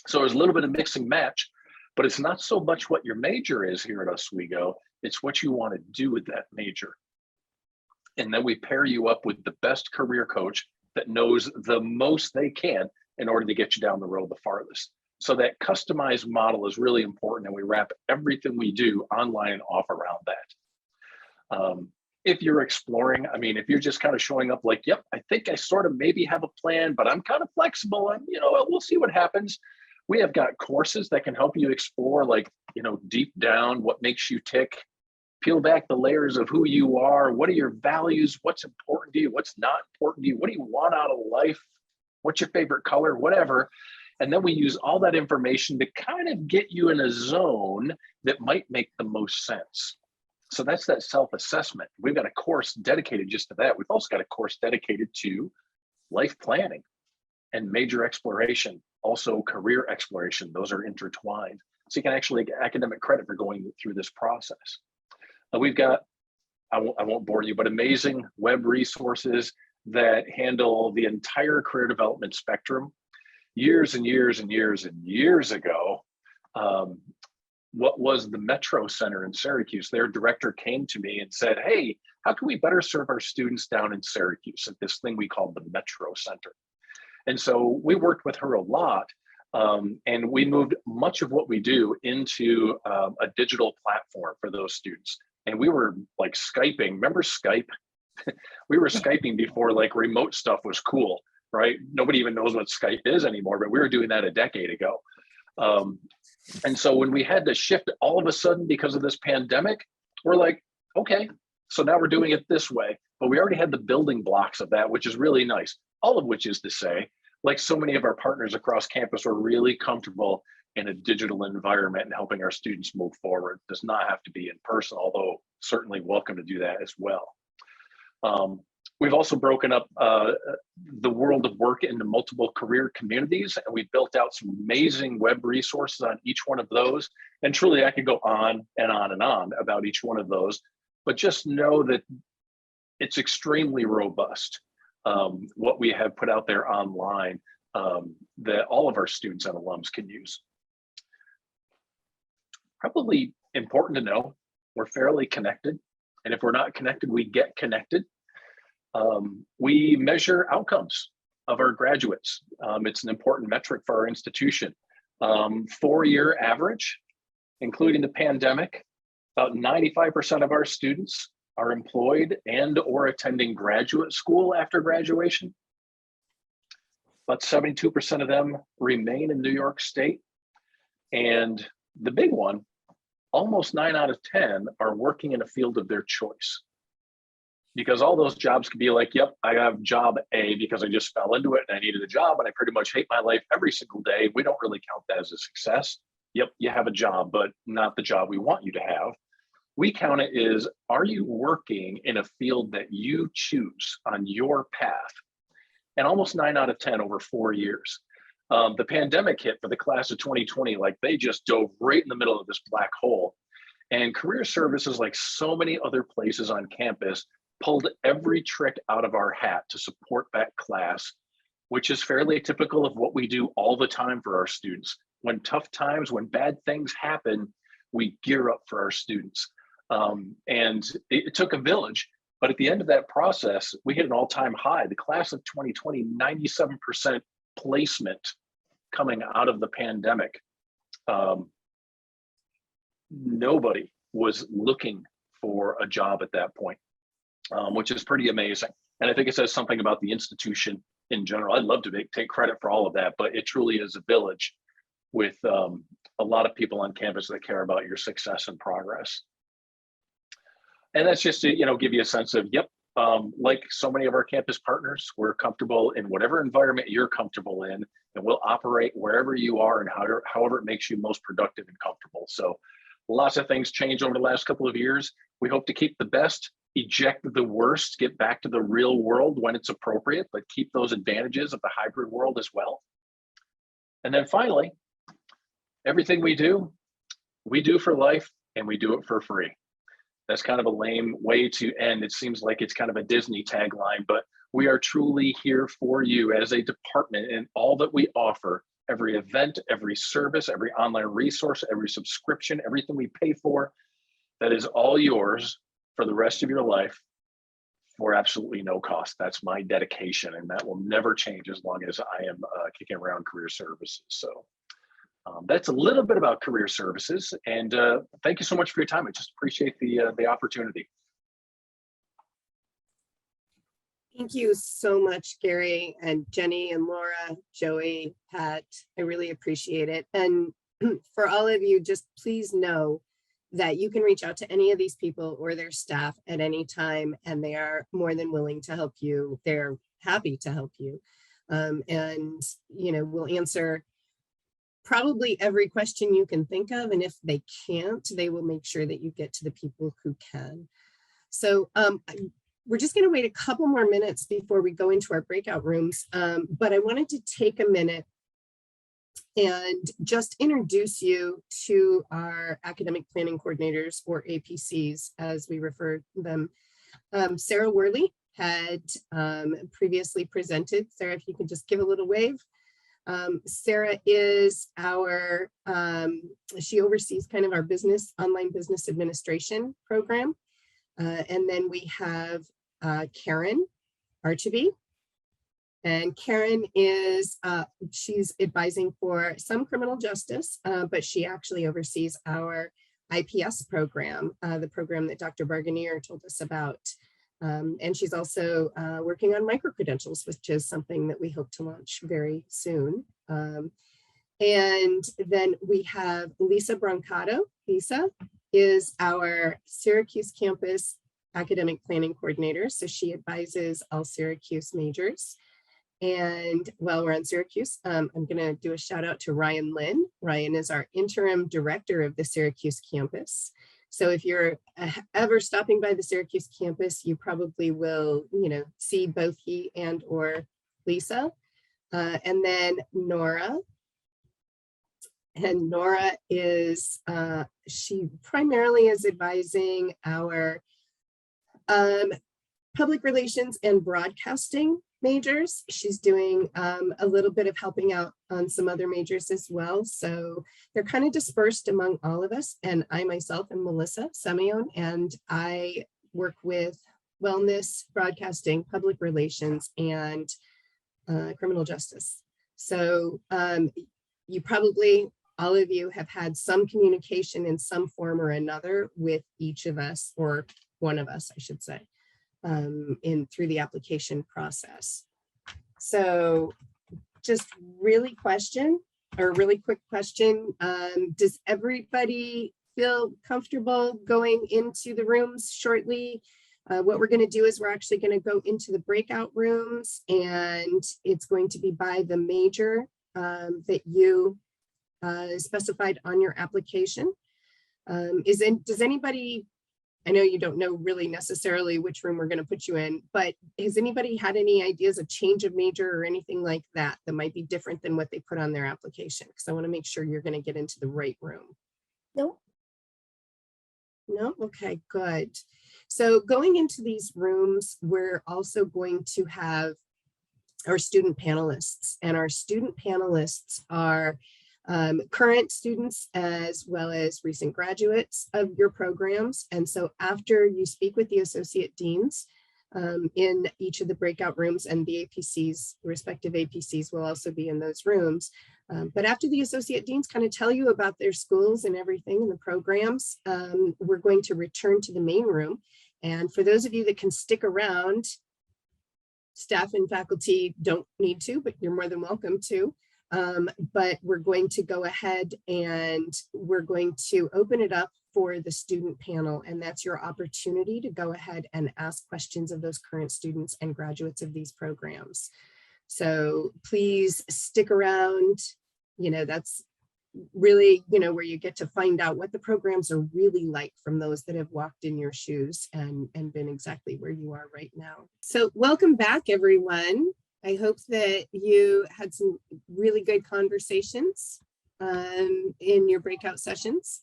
So there's a little bit of mix and match, but it's not so much what your major is here at Oswego, it's what you want to do with that major. And then we pair you up with the best career coach that knows the most they can in order to get you down the road the farthest. So that customized model is really important, and we wrap everything we do online and off around that. If you're exploring, I mean, if you're just kind of showing up like, yep, I think I sort of maybe have a plan, but I'm kind of flexible and, you know, we'll see what happens. We have got courses that can help you explore, like, you know, deep down what makes you tick, peel back the layers of who you are, what are your values, what's important to you, what's not important to you, what do you want out of life, what's your favorite color, whatever. And then we use all that information to kind of get you in a zone that might make the most sense. So that's that self-assessment. We've got a course dedicated just to that. We've also got a course dedicated to life planning and major exploration, also career exploration. Those are intertwined. So you can actually get academic credit for going through this process. We've got, I won't bore you, but amazing web resources that handle the entire career development spectrum. Years and years and years and years ago, what was the Metro Center in Syracuse, their director came to me and said, hey, how can we better serve our students down in Syracuse at this thing we called the Metro Center? And so we worked with her a lot, and we moved much of what we do into a digital platform for those students. And we were like Skyping, remember Skype? We were Skyping before like remote stuff was cool. Right? Nobody even knows what Skype is anymore, but we were doing that a decade ago. And so when we had to shift all of a sudden because of this pandemic, we're like, okay, so now we're doing it this way, but we already had the building blocks of that, which is really nice. All of which is to say, like so many of our partners across campus are really comfortable in a digital environment and helping our students move forward. It does not have to be in person, although certainly welcome to do that as well. We've also broken up the world of work into multiple career communities, and we built out some amazing web resources on each one of those. And truly, I could go on and on and on about each one of those, but just know that it's extremely robust, what we have put out there online that all of our students and alums can use. Probably important to know, we're fairly connected, and if we're not connected, we get connected. We measure outcomes of our graduates. It's an important metric for our institution. 4-year average, including the pandemic, about 95% of our students are employed and or attending graduate school after graduation. About 72% of them remain in New York State. And the big one, almost 9 out of 10 are working in a field of their choice. Because all those jobs could be like, yep, I have job A because I just fell into it and I needed a job and I pretty much hate my life every single day. We don't really count that as a success. Yep, you have a job, but not the job we want you to have. We count it as, are you working in a field that you choose on your path? And almost 9 out of 10 over 4 years. The pandemic hit for the class of 2020, like they just dove right in the middle of this black hole. And career services, like so many other places on campus, pulled every trick out of our hat to support that class, which is fairly typical of what we do all the time for our students. When tough times, when bad things happen, we gear up for our students. And it took a village, but at the end of that process, we hit an all-time high. The class of 2020, 97% placement coming out of the pandemic. Nobody was looking for a job at that point. Which is pretty amazing. And I think it says something about the institution in general. I'd love to take credit for all of that, but it truly is a village with a lot of people on campus that care about your success and progress. And that's just to, give you a sense of, yep, like so many of our campus partners, we're comfortable in whatever environment you're comfortable in, and we'll operate wherever you are and however it makes you most productive and comfortable. So lots of things changed over the last couple of years. We hope to keep the best, eject the worst, get back to the real world when it's appropriate, but keep those advantages of the hybrid world as well. And then finally, everything we do for life, and we do it for free. That's kind of a lame way to end. It seems like it's kind of a Disney tagline, but we are truly here for you as a department, and all that we offer, every event, every service, every online resource, every subscription, everything we pay for, that is all yours for the rest of your life for absolutely no cost. That's my dedication, and that will never change as long as I am kicking around career services. So that's a little bit about career services, and thank you so much for your time. I just appreciate the opportunity.
Thank you so much, Gary and Jenny and Laura, Joey, Pat. I really appreciate it. And for all of you, just please know that you can reach out to any of these people or their staff at any time, and they are more than willing to help you. They're happy to help you. And, we'll answer probably every question you can think of. And if they can't, they will make sure that you get to the people who can. So we're just going to wait a couple more minutes before we go into our breakout rooms. But I wanted to take a minute and just introduce you to our academic planning coordinators, or APCs, as we refer to them. Sarah Worley had previously presented. Sarah, if you can just give a little wave. Sarah is our, she oversees kind of our online business administration program. And then we have Karen Archibee. And Karen is, she's advising for some criminal justice, but she actually oversees our IPS program, the program that Dr. Barganier told us about. And she's also working on micro-credentials, which is something that we hope to launch very soon. And then we have Lisa Brancato. Lisa is our Syracuse campus academic planning coordinator. So she advises all Syracuse majors. And while we're on Syracuse, I'm going to do a shout out to Ryan Lynn. Ryan is our interim director of the Syracuse campus. So if you're ever stopping by the Syracuse campus, you probably will, see both he and or Lisa. And then Nora. And Nora is, she primarily is advising our public relations and broadcasting majors. She's doing a little bit of helping out on some other majors as well. So they're kind of dispersed among all of us. And I myself am Melissa Semyon, and I work with wellness, broadcasting, public relations, and criminal justice. So you probably, all of you have had some communication in some form or another with each of us, or one of us, I should say, through the application process. So just really quick question. Does everybody feel comfortable going into the rooms shortly? What we're going to do is we're actually going to go into the breakout rooms, and it's going to be by the major that you specified on your application. Does anybody, I know you don't know really necessarily which room we're going to put you in, but has anybody had any ideas of change of major or anything like that that might be different than what they put on their application? Because I want to make sure you're going to get into the right room. No? No? Okay, good. So going into these rooms, we're also going to have our student panelists, and our student panelists are current students as well as recent graduates of your programs. And so after you speak with the associate deans in each of the breakout rooms, and the APCs, respective APCs will also be in those rooms. But after the associate deans kind of tell you about their schools and everything in the programs, we're going to return to the main room. And for those of you that can stick around, Staff and faculty don't need to, but you're more than welcome to. But we're going to go ahead and we're going to open it up for the student panel, and that's your opportunity to go ahead and ask questions of those current students and graduates of these programs. So please stick around. You know, that's really, you know, where you get to find out what the programs are really like from those that have walked in your shoes and been exactly where you are right now. So welcome back, everyone. I hope that you had some really good conversations in your breakout sessions.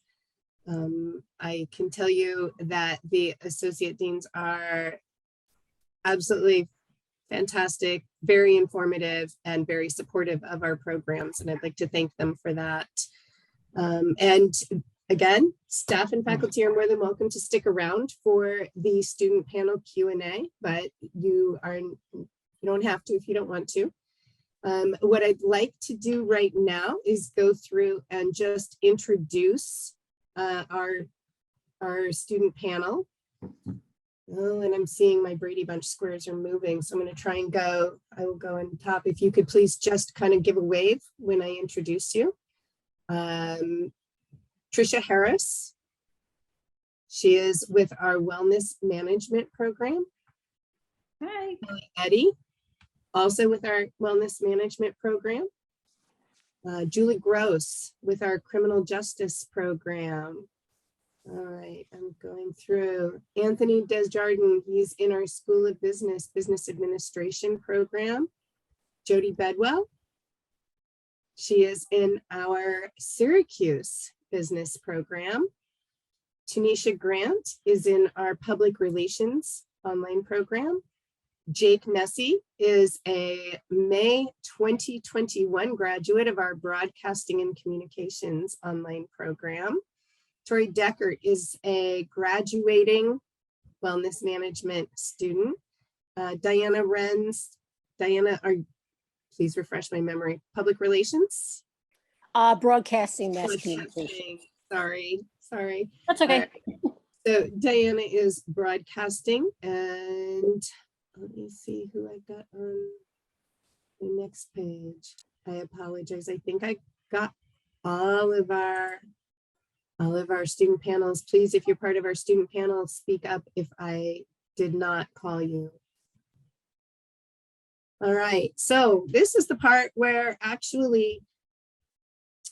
I can tell you that the associate deans are absolutely fantastic, very informative, and very supportive of our programs, and I'd like to thank them for that. And again, staff and faculty are more than welcome to stick around for the student panel Q&A, but you don't have to if you don't want to. What I'd like to do right now is go through and just introduce our student panel. Oh, and I'm seeing my Brady Bunch squares are moving, so I'm going to try and go. I will go on top. If you could please just kind of give a wave when I introduce you. Trisha Harris. She is with our Wellness Management Program.
Hi.
Eddie, also with our Wellness Management Program. Julie Gross with our Criminal Justice Program. All right, I'm going through. Anthony Desjardins, he's in our School of Business Administration Program. Jody Bedwell, she is in our Syracuse Business Program. Tanisha Grant is in our Public Relations Online Program. Jake Nessie is a May 2021 graduate of our Broadcasting and Communications Online Program. Tori Deckert is a graduating wellness management student. Diana Renz. Diana, please refresh my memory. Public relations?
Broadcasting mass communication.
Sorry.
That's okay.
So Diana is broadcasting, and let me see who I got on the next page. I apologize. I think I got all of our student panels. Please, if you're part of our student panel, speak up if I did not call you. All right, so this is the part where actually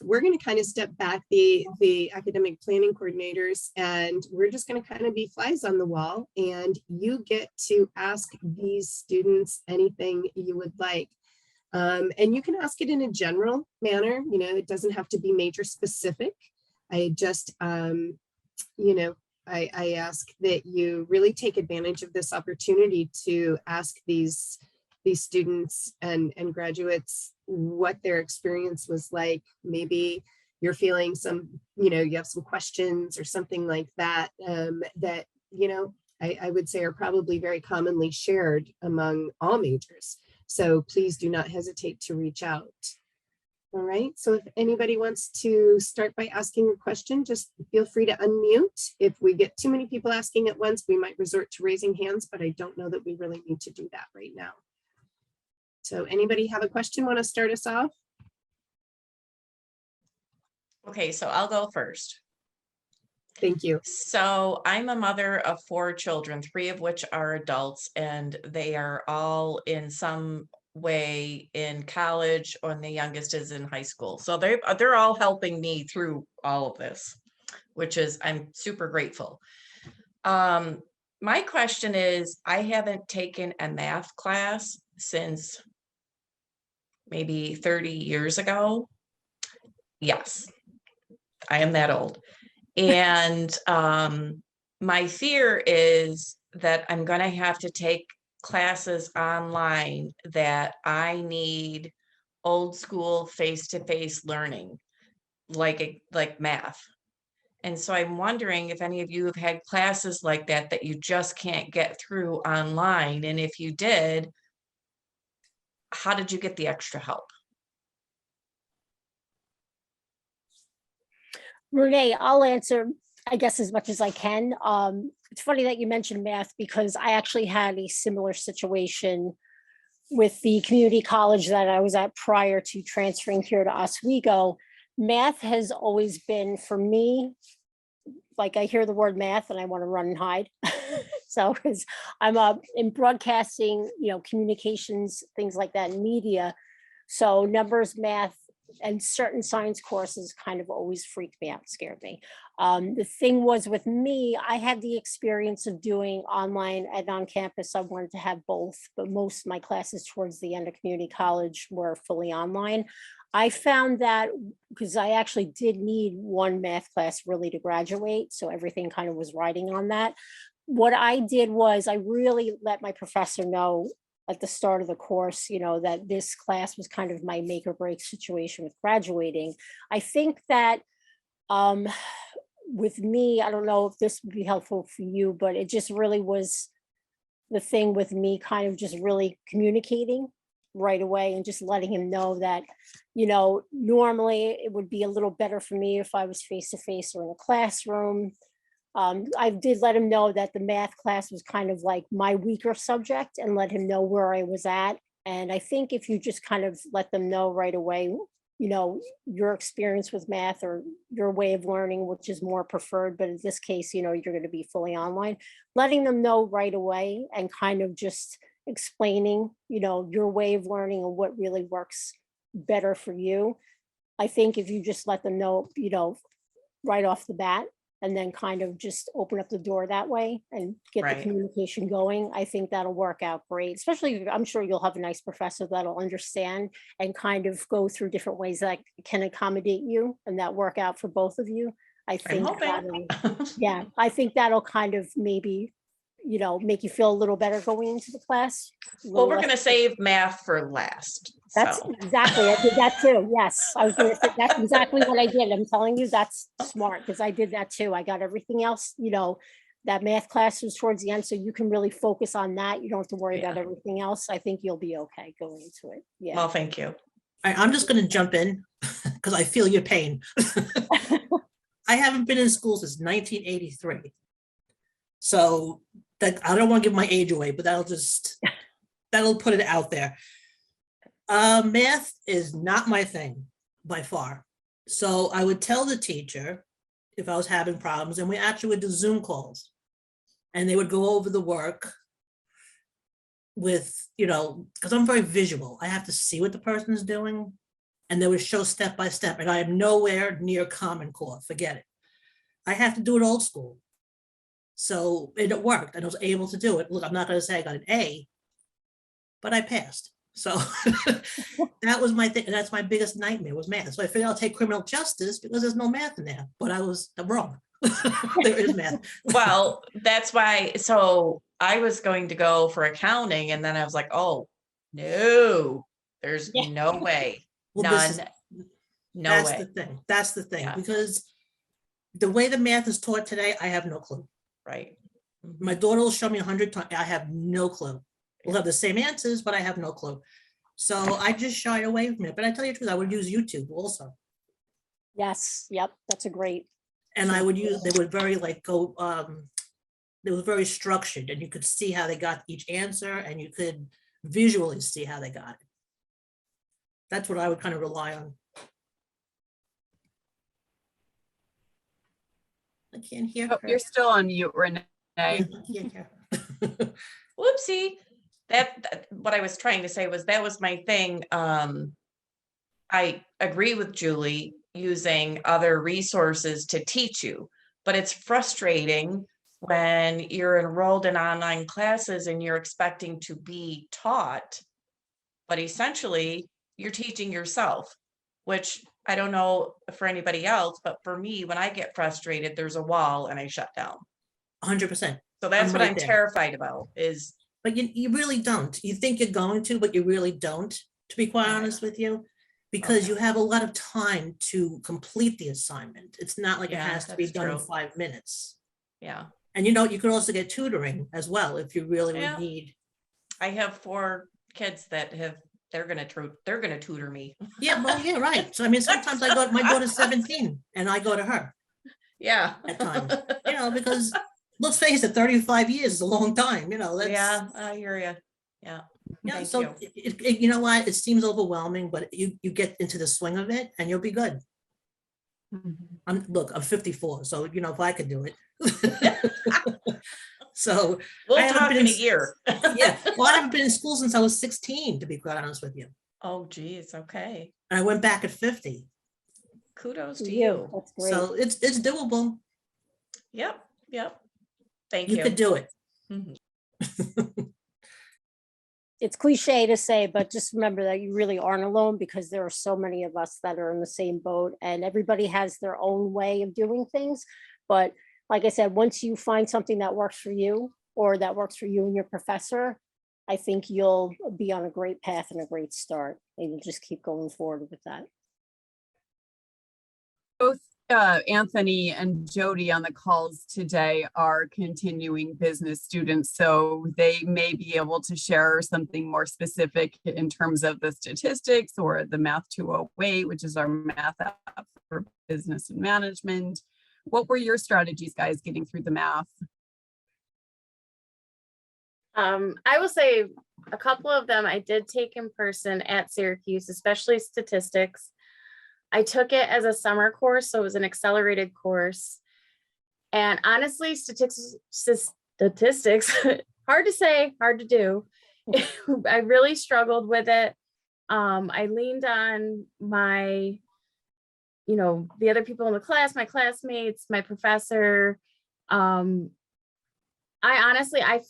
we're going to kind of step back, the academic planning coordinators, and we're just going to kind of be flies on the wall, and you get to ask these students anything you would like. And you can ask it in a general manner, you know, it doesn't have to be major specific. I just, you know, I ask that you really take advantage of this opportunity to ask these students and graduates what their experience was like. Maybe you're feeling some, you know, you have some questions or something like that, that, you know, I would say are probably very commonly shared among all majors. So please do not hesitate to reach out. All right, so if anybody wants to start by asking a question, just feel free to unmute. If we get too many people asking at once, we might resort to raising hands, but I don't know that we really need to do that right now. So anybody have a question, want to start us off?
Okay, so I'll go first.
Thank you.
So I'm a mother of 4 children, 3 of which are adults, and they are all in some way in college, and the youngest is in high school. So they're all helping me through all of this, which is, I'm super grateful. My question is, I haven't taken a math class since maybe 30 years ago. Yes, I am that old. And my fear is that I'm going to have to take classes online, that I need old school face-to-face learning, like math. And so I'm wondering if any of you have had classes like that you just can't get through online. And if you did, how did you get the extra help?
Renee, I'll answer, I guess, as much as I can. It's funny that you mentioned math, because I actually had a similar situation with the community college that I was at prior to transferring here to Oswego, math has always been for me, like I hear the word math and I want to run and hide. So because I'm in broadcasting, communications, things like that, in media. So numbers, math, and certain science courses kind of always freaked me out, scared me. The thing was with me, I had the experience of doing online and on campus. I wanted to have both, but most of my classes towards the end of community college were fully online. I found that because I actually did need one math class really to graduate. So everything kind of was riding on that. What I did was I really let my professor know at the start of the course, that this class was kind of my make or break situation with graduating. I think that with me, I don't know if this would be helpful for you, but it just really was the thing with me kind of just really communicating right away and just letting him know that, normally it would be a little better for me if I was face to face or in a classroom. I did let him know that the math class was kind of like my weaker subject and let him know where I was at. And I think if you just kind of let them know right away, your experience with math or your way of learning, which is more preferred, but in this case, you're going to be fully online, letting them know right away and kind of just explaining, your way of learning and what really works better for you. I think if you just let them know, right off the bat, and then kind of just open up the door that way and get the communication going, I think that'll work out great. Especially, I'm sure you'll have a nice professor that'll understand and kind of go through different ways that can accommodate you and that work out for both of you. I think yeah, I think that'll kind of maybe, make you feel a little better going into the class.
Well, we're going to save math for last.
That's exactly, I did that too. Yes, I was going to say that's exactly what I did. I'm telling you, that's smart because I did that too. I got everything else, that math class was towards the end. So you can really focus on that. You don't have to worry about everything else. I think you'll be okay going into it. Yeah.
Well, thank you.
I'm just going to jump in because I feel your pain. I haven't been in school since 1983. So that I don't want to give my age away, but that'll put it out there. Math is not my thing by far. So I would tell the teacher if I was having problems, and we actually would do Zoom calls and they would go over the work with, because I'm very visual. I have to see what the person is doing and they would show step by step, and I am nowhere near Common Core, forget it. I have to do it old school. So it worked and I was able to do it. Look, I'm not going to say I got an A, but I passed. So that was my thing. And that's my biggest nightmare was math. So I figured I'll take criminal justice because there's no math in there, but I'm wrong. There is math.
Well, that's why. So I was going to go for accounting and then I was like, oh, no, there's no way.
Well, that's the thing. That's the thing, because the way the math is taught today, I have no clue.
Right.
My daughter will show me 100 times. I have no clue. We'll have the same answers, but I have no clue. So I just shied away from it. But I tell you the truth, I would use YouTube also.
Yes. Yep. That's a great.
And I would use, they would very they was very structured and you could see how they got each answer and you could visually see how they got it. That's what I would kind of rely on. I can't hear her.
You're still on mute, Renee.
Whoopsie. That what I was trying to say was that was my thing. I agree with Julie using other resources to teach you, but it's frustrating when you're enrolled in online classes and you're expecting to be taught, but essentially you're teaching yourself, which I don't know for anybody else, but for me, when I get frustrated, there's a wall and I shut down.
100%.
So that's what I'm terrified about is.
But you really don't. You think you're going to, but you really don't, to be quite honest with you, because you have a lot of time to complete the assignment. It's not like it has to be done in 5 minutes.
Yeah.
And you could also get tutoring as well if you really would need.
I have 4 kids that they're gonna tutor me.
Yeah, well, yeah, right. So I mean, sometimes my daughter's 17 and I go to her.
Yeah.
At times, because let's face it, 35 years is a long time, that's.
Yeah, I hear you. Yeah.
Yeah,
Thank
so
you.
you know what? It seems overwhelming, but you get into the swing of it and you'll be good. I'm 54, so you know if I could do it. So I
We'll
haven't
talk
been
in a year.
yeah, well, I haven't been in school since I was 16, to be quite honest with you.
Oh, geez. Okay.
And I went back at 50.
Kudos to
Yeah,
you.
that's great.
So it's doable.
Yep. Yep. Thank
You
you.
could do it.
Mhm.
It's cliche to say, but just remember that you really aren't alone, because there are so many of us that are in the same boat, and everybody has their own way of doing things. But like I said, once you find something that works for you, or that works for you and your professor, I think you'll be on a great path and a great start, and you'll just keep going forward with that.
Both Anthony and Jody on the calls today are continuing business students, so they may be able to share something more specific in terms of the statistics or the Math 208, which is our math app for business and management. What were your strategies, guys, getting through the math?
I will say a couple of them I did take in person at Syracuse, especially statistics. I took it as a summer course, so it was an accelerated course. And honestly, statistics, hard to say, hard to do. I really struggled with it. I leaned on my, the other people in the class, my classmates, my professor. I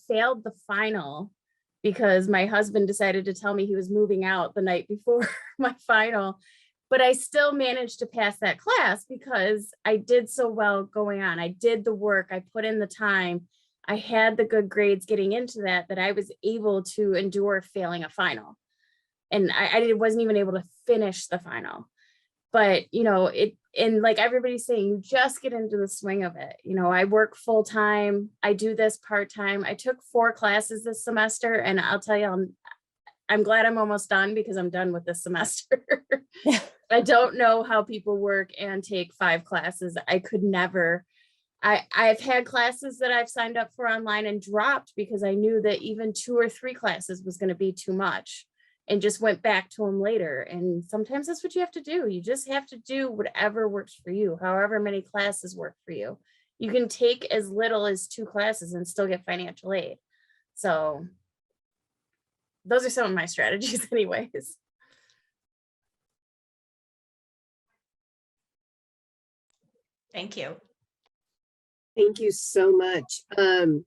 failed the final because my husband decided to tell me he was moving out the night before my final. But I still managed to pass that class because I did so well going on. I did the work, I put in the time. I had the good grades getting into that I was able to endure failing a final. And I wasn't even able to finish the final. But, and like everybody's saying, you just get into the swing of it. I work full time. I do this part time. I took 4 classes this semester, and I'll tell you, I'm glad I'm almost done because I'm done with this semester. I don't know how people work and take 5 classes. I could never. I've had classes that I've signed up for online and dropped because I knew that even 2 or 3 classes was going to be too much, and just went back to them later. And sometimes that's what you have to do. You just have to do whatever works for you, however many classes work for you. You can take as little as 2 classes and still get financial aid. So those are some of my strategies anyways.
Thank you.
Thank you so much. And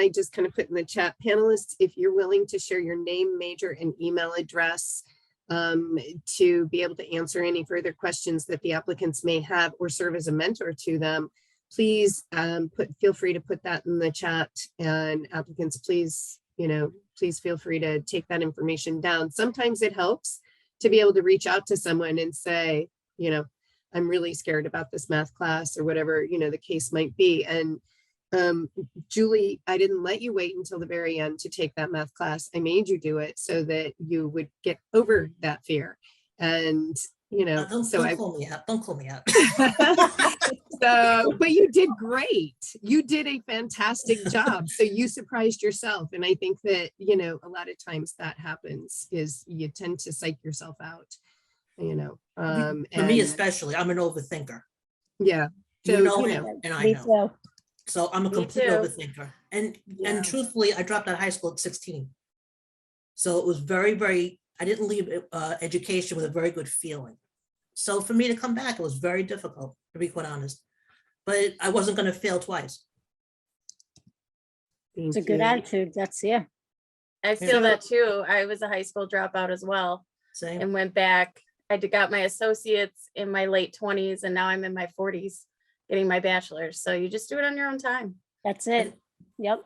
I just kind of put in the chat, panelists, if you're willing to share your name, major, and email address to be able to answer any further questions that the applicants may have or serve as a mentor to them, please feel free to put that in the chat. And applicants, please, please feel free to take that information down. Sometimes it helps to be able to reach out to someone and say, I'm really scared about this math class, or whatever, the case might be. And Julie, I didn't let you wait until the very end to take that math class. I made you do it so that you would get over that fear. And,
Don't call me out. Don't call me out.
So, but you did great. You did a fantastic job. So you surprised yourself. And I think that, a lot of times that happens is you tend to psych yourself out,
For me especially, I'm an overthinker.
Yeah.
So,
Me
and I know.
too.
So I'm a
Me
complete
too.
overthinker. And truthfully, I dropped out of high school at 16. So it was very, very, I didn't leave education with a very good feeling. So for me to come back, it was very difficult, to be quite honest. But I wasn't going to fail twice.
It's a good attitude. That's, yeah.
I feel that too. I was a high school dropout as well.
Same.
And went back. I got my associates in my late 20s, and now I'm in my 40s getting my bachelor's. So you just do it on your own time.
That's it. Yep.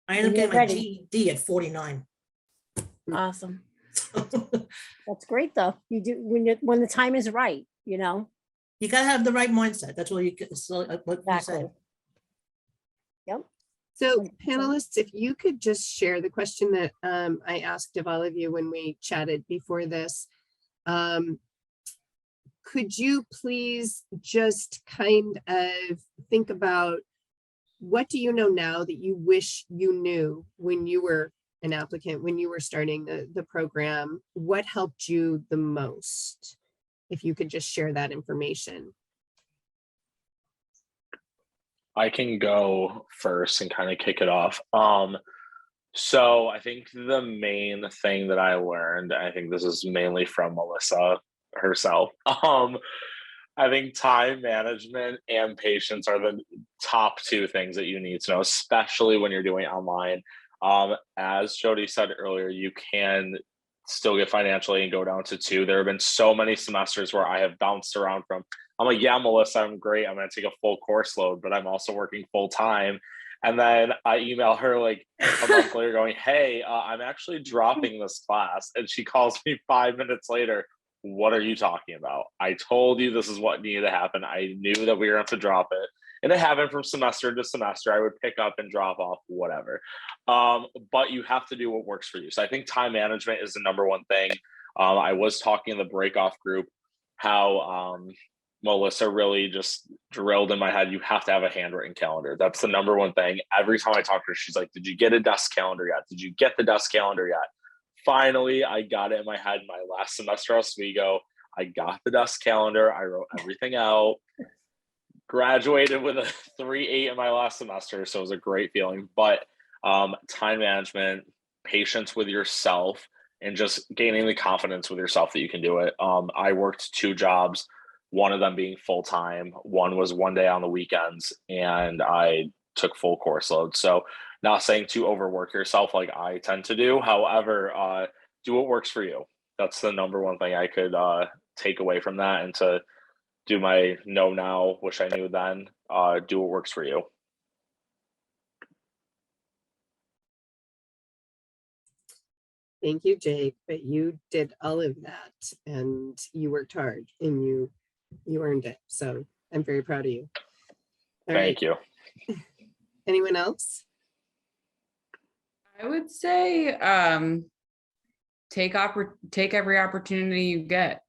I ended up
You're
getting my
ready.
GED at 49.
Awesome.
That's great though. You do when the time is right,
You gotta have the right mindset. That's what you what you
Exactly.
said.
Yep.
So panelists, if you could just share the question that I asked of all of you when we chatted before this, could you please just kind of think about what do you know now that you wish you knew when you were an applicant, when you were starting the program, what helped you the most? If you could just share that information.
I can go first and kind of kick it off. So I think the main thing that I learned, I think this is mainly from Melissa herself. I think time management and patience are the top two things that you need to know, especially when you're doing online. As Jody said earlier, you can still get financially and go down to 2. There have been so many semesters where I have bounced around from, I'm like, yeah, Melissa, I'm great. I'm going to take a full course load, but I'm also working full time. And then I email her like a month later going, hey, I'm actually dropping this class. And she calls me 5 minutes later. What are you talking about? I told you this is what needed to happen. I knew that we were going to drop it. And it happened from semester to semester. I would pick up and drop off, whatever. But you have to do what works for you. So I think time management is the number one thing. I was talking in the break-off group how Melissa really just drilled in my head, you have to have a handwritten calendar. That's the number one thing. Every time I talk to her, she's like, did you get a desk calendar yet? Did you get the desk calendar yet? Finally, I got it in my head my last semester at Oswego. I got the desk calendar. I wrote everything out. Graduated with a 3.8 in my last semester. So it was a great feeling. But time management, patience with yourself, and just gaining the confidence with yourself that you can do it. I worked 2 jobs, one of them being full-time. One was 1 day on the weekends, and I took full course load. So not saying to overwork yourself like I tend to do. However, do what works for you. That's the number one thing I could take away from that, and to do my know now, wish I knew then, do what works for you.
Thank you, Jake, but you did all of that and you worked hard and you earned it. So I'm very proud of you. All
Thank you.
Anyone else?
I would say take every opportunity you get.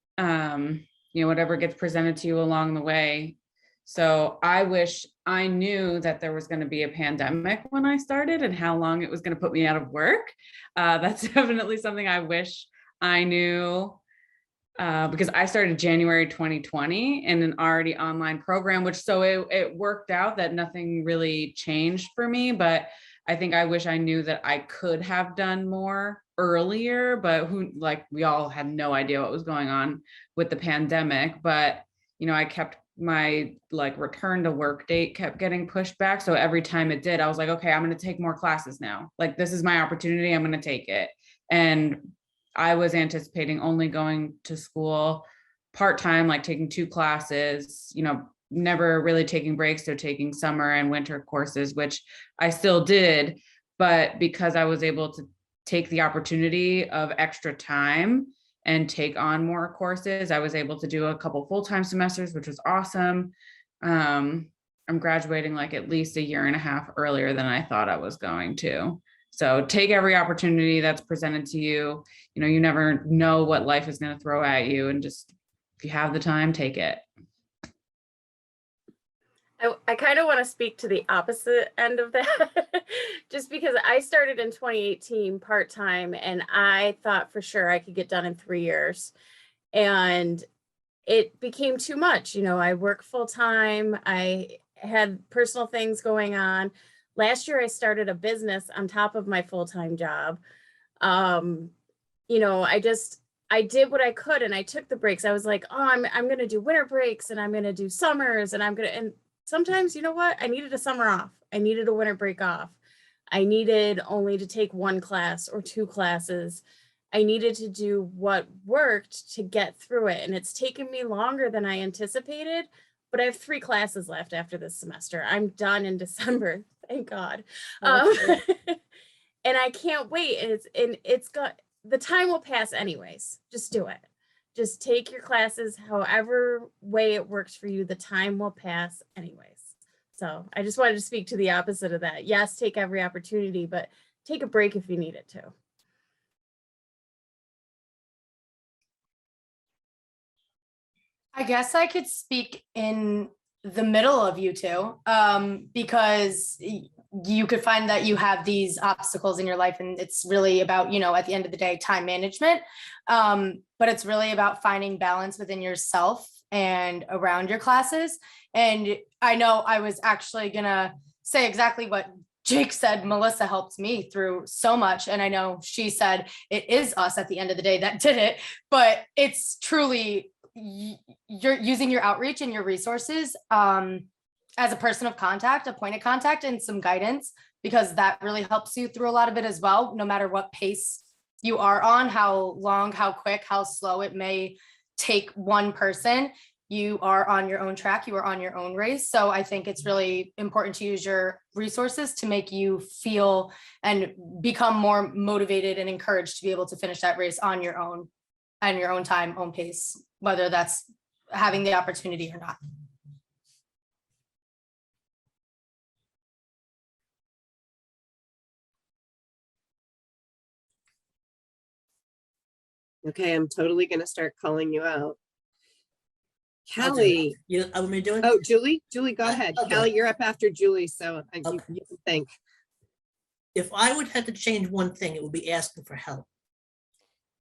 Whatever gets presented to you along the way. So I wish I knew that there was going to be a pandemic when I started and how long it was going to put me out of work. That's definitely something I wish I knew, because I started January 2020 in an already online program, which so it worked out that nothing really changed for me. But I think I wish I knew that I could have done more earlier, but we all had no idea what was going on with the pandemic. But, I kept my return to work date kept getting pushed back. So every time it did, I was like, okay, I'm going to take more classes now. This is my opportunity. I'm going to take it. And I was anticipating only going to school part-time, taking 2 classes, never really taking breaks. So taking summer and winter courses, which I still did, but because I was able to take the opportunity of extra time and take on more courses, I was able to do a couple full-time semesters, which was awesome. I'm graduating at least 1.5 years earlier than I thought I was going to. So take every opportunity that's presented to you. You never know what life is going to throw at you, and just, if you have the time, take it.
I kind of want to speak to the opposite end of that, just because I started in 2018 part-time and I thought for sure I could get done in 3 years, and it became too much. I work full-time. I had personal things going on. Last year I started a business on top of my full-time job. I did what I could, and I took the breaks. I was like, oh, I'm going to do winter breaks, and I'm going to do summers, and sometimes, I needed a summer off. I needed a winter break off. I needed only to take 1 class or 2 classes. I needed to do what worked to get through it. And it's taken me longer than I anticipated, but I have 3 classes left after this semester. I'm done in December, thank God. And I can't wait. The time will pass anyways. Just do it. Just take your classes however way it works for you. The time will pass anyways. So I just wanted to speak to the opposite of that. Yes, take every opportunity, but take a break if you need it to.
I guess I could speak in the middle of you two, because you could find that you have these obstacles in your life, and it's really about, you know, at the end of the day, time management. But it's really about finding balance within yourself and around your classes. And I know I was actually gonna say exactly what Jake said. Melissa helped me through so much. And I know she said it is us at the end of the day that did it, but it's truly you're using your outreach and your resources as a person of contact, a point of contact, and some guidance, because that really helps you through a lot of it as well, no matter what pace you are on, how long, how quick, how slow it may take one person. You are on your own track, you are on your own race. So I think it's really important to use your resources to make you feel and become more motivated and encouraged to be able to finish that race on your own and your own time, own pace, whether that's having the opportunity or not.
Okay, I'm totally gonna start calling you out.
I'll do it.
Callie.
You want me to do it?
Oh, Julie, go ahead.
Okay.
Callie, you're up after Julie, so you
Okay.
can think.
If I would have to change one thing, it would be asking for help.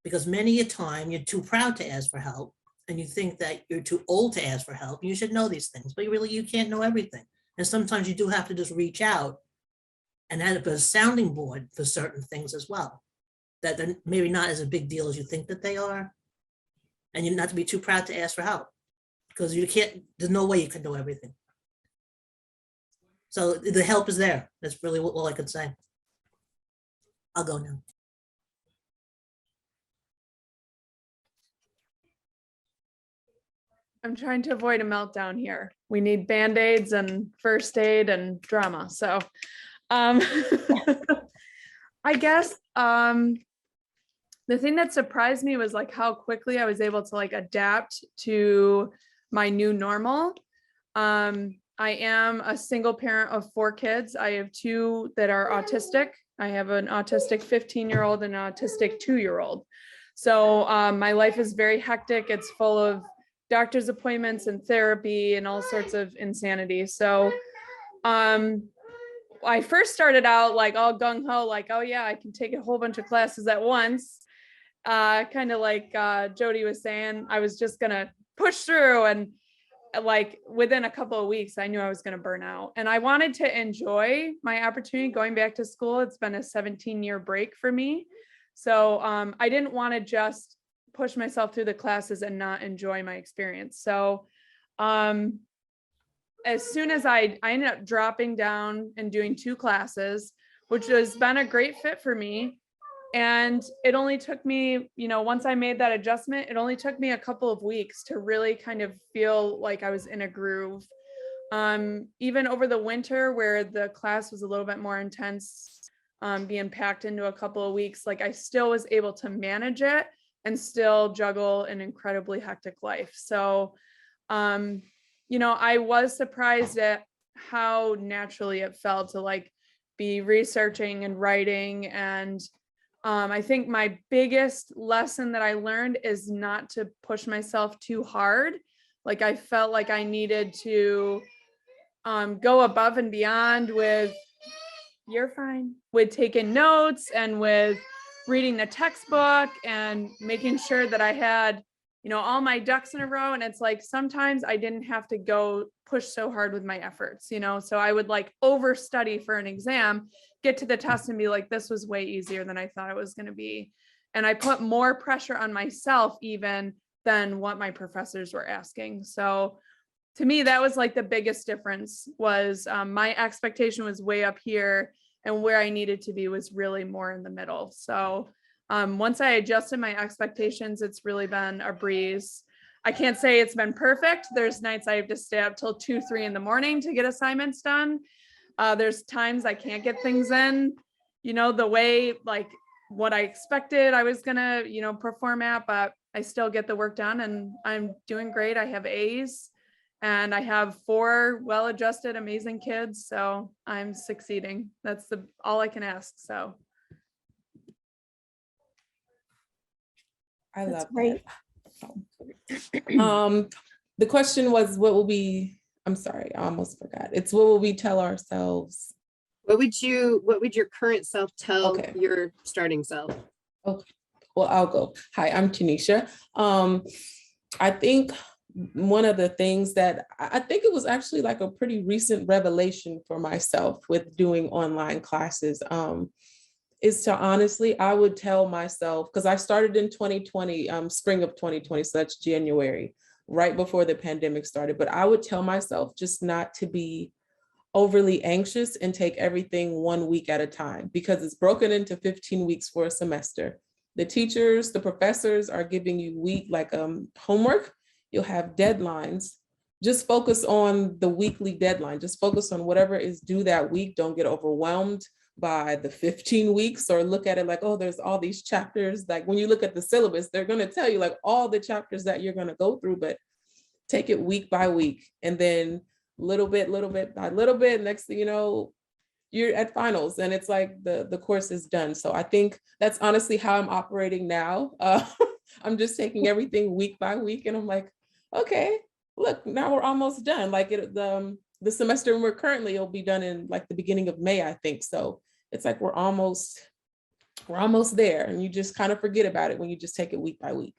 Because many a time you're too proud to ask for help, and you think that you're too old to ask for help. You should know these things, but you can't know everything. And sometimes you do have to just reach out and have a sounding board for certain things as well, that they're maybe not as a big deal as you think that they are. And you're not to be too proud to ask for help, because you can't, there's no way you can know everything. So the help is there. That's really all I could say. I'll go now.
I'm trying to avoid a meltdown here. We need Band-Aids and first aid and drama. So I guess the thing that surprised me was like how quickly I was able to like adapt to my new normal. I am a single parent of 4 kids. I have 2 that are autistic. I have an autistic 15-year-old and an autistic 2-year-old. So my life is very hectic. It's full of doctor's appointments and therapy and all sorts of insanity. So I first started out like all gung-ho, like, oh yeah, I can take a whole bunch of classes at once. Kind of like Jody was saying, I was just gonna push through, and like within a couple of weeks, I knew I was gonna burn out. And I wanted to enjoy my opportunity going back to school. It's been a 17-year break for me. So I didn't want to just push myself through the classes and not enjoy my experience. So as soon as I ended up dropping down and doing 2 classes, which has been a great fit for me. And it only took me, you know, once I made that adjustment, it only took me a couple of weeks to really kind of feel like I was in a groove. Even over the winter where the class was a little bit more intense, being packed into a couple of weeks, like I still was able to manage it and still juggle an incredibly hectic life. So, you know, I was surprised at how naturally it felt to like be researching and writing. And I think my biggest lesson that I learned is not to push myself too hard. Like I felt like I needed to go above and beyond with, you're fine, with taking notes and with reading the textbook and making sure that I had, you know, all my ducks in a row. And it's like, sometimes I didn't have to go push so hard with my efforts, you know? So I would like overstudy for an exam, get to the test and be like, this was way easier than I thought it was going to be. And I put more pressure on myself even than what my professors were asking. So to me, that was like the biggest difference was my expectation was way up here and where I needed to be was really more in the middle. So once I adjusted my expectations, it's really been a breeze. I can't say it's been perfect. There's nights I have to stay up till 2, 3 in the morning to get assignments done. There's times I can't get things in, you know, the way like what I expected I was gonna, you know, perform at, but I still get the work done and I'm doing great. I have A's and I have 4 well-adjusted, amazing kids. So I'm succeeding. That's all I can ask. So.
I love
great.
that. The question was, what will be I'm sorry, I almost forgot. It's what will we tell ourselves?
What would your current self tell
Okay.
your starting self?
Okay, well, I'll go. Hi, I'm Tanisha. I think one of the things that I think it was actually like a pretty recent revelation for myself with doing online classes, is to honestly, I would tell myself, because I started in 2020, spring of 2020, so that's January, right before the pandemic started. But I would tell myself just not to be overly anxious and take everything 1 week at a time, because it's broken into 15 weeks for a semester. The teachers, the professors are giving you homework. You'll have deadlines. Just focus on the weekly deadline. Just focus on whatever is due that week. Don't get overwhelmed by the 15 weeks or look at it like, oh, there's all these chapters. Like when you look at the syllabus, they're going to tell you like all the chapters that you're going to go through, but take it week by week. And then little bit by little bit, next thing you know, you're at finals and it's like the course is done. So I think that's honestly how I'm operating now. I'm just taking everything week by week and I'm like, okay, look, now we're almost done. Like the semester we're currently, it'll be done in like the beginning of May, I think. So it's like we're almost there, and you just kind of forget about it when you just take it week by week.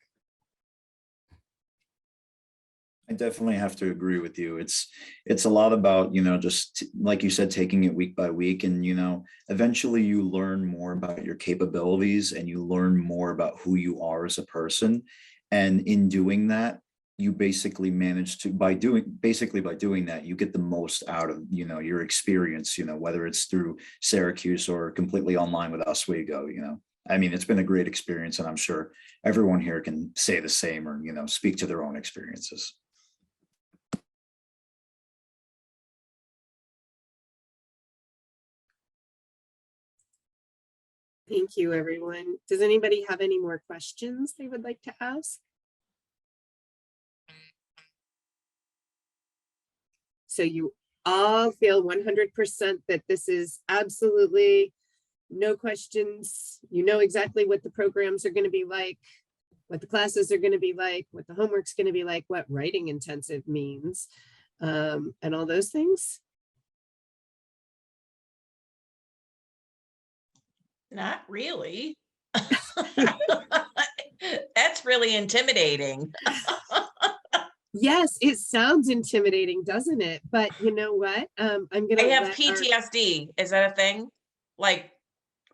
I definitely have to agree with you. It's a lot about, just like you said, taking it week by week, and, eventually you learn more about your capabilities and you learn more about who you are as a person. And in doing that, you basically manage to, by doing that, you get the most out of, your experience, whether it's through Syracuse or completely online with Oswego, I mean, it's been a great experience, and I'm sure everyone here can say the same or, speak to their own experiences.
Thank you, everyone. Does anybody have any more questions they would like to ask? So you all feel 100% that this is absolutely no questions. You know exactly what the programs are going to be like, what the classes are going to be like, what the homework's going to be like, what writing intensive means, and all those things.
Not really. That's really intimidating.
Yes, it sounds intimidating, doesn't it? But you know what? I'm gonna.
I have PTSD. Is that a thing? Like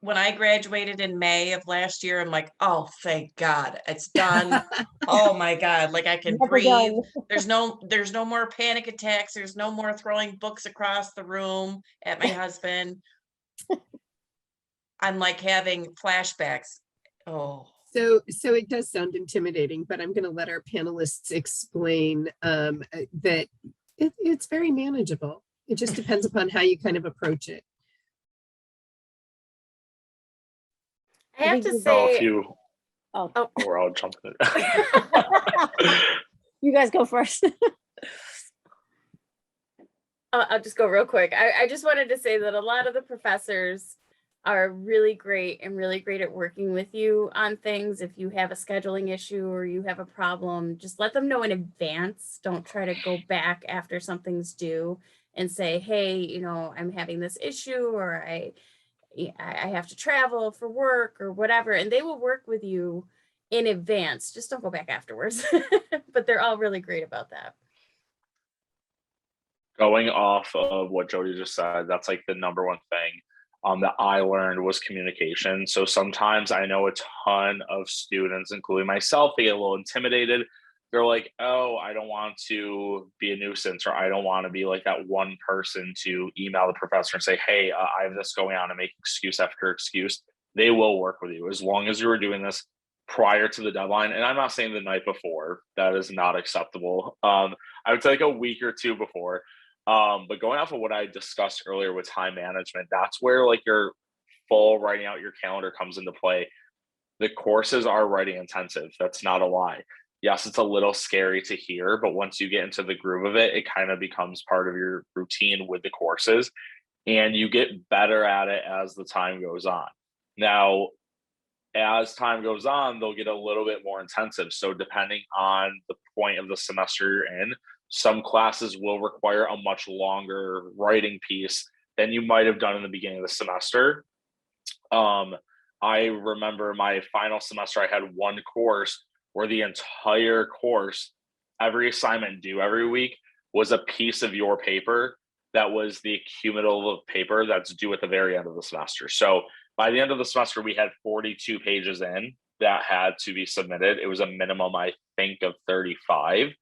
when I graduated in May of last year, I'm like, oh, thank God, it's done. Oh my God, like I can breathe. There's no more panic attacks. There's no more throwing books across the room at my husband. I'm like having flashbacks. Oh.
So it does sound intimidating, but I'm going to let our panelists explain that it's very manageable. It just depends upon how you kind of approach it.
I have to say,
or I'll jump in.
You guys go first.
I'll just go real quick. I just wanted to say that a lot of the professors are really great and really great at working with you on things. If you have a scheduling issue or you have a problem, just let them know in advance. Don't try to go back after something's due and say, hey, I'm having this issue, or I have to travel for work or whatever. And they will work with you in advance. Just don't go back afterwards. But they're all really great about that.
Going off of what Jody just said, that's like the number one thing that I learned was communication. So sometimes I know a ton of students, including myself, they get a little intimidated. They're like, oh, I don't want to be a nuisance, or I don't want to be like that one person to email the professor and say, hey, I have this going on, and make excuse after excuse. They will work with you as long as you were doing this prior to the deadline. And I'm not saying the night before, that is not acceptable. I would say like a week or two before. But going off of what I discussed earlier with time management, that's where like your full writing out your calendar comes into play. The courses are writing intensive. That's not a lie. Yes, it's a little scary to hear, but once you get into the groove of it, it kind of becomes part of your routine with the courses, and you get better at it as the time goes on. Now, as time goes on, they'll get a little bit more intensive. So depending on the point of the semester you're in,
Some classes will require a much longer writing piece than you might have done in the beginning of the semester. I remember my final semester, I had one course where the entire course, every assignment due every week, was a piece of your paper that was the cumulative paper that's due at the very end of the semester. So by the end of the semester, we had 42 pages in that had to be submitted. It was a minimum, I think, of 35.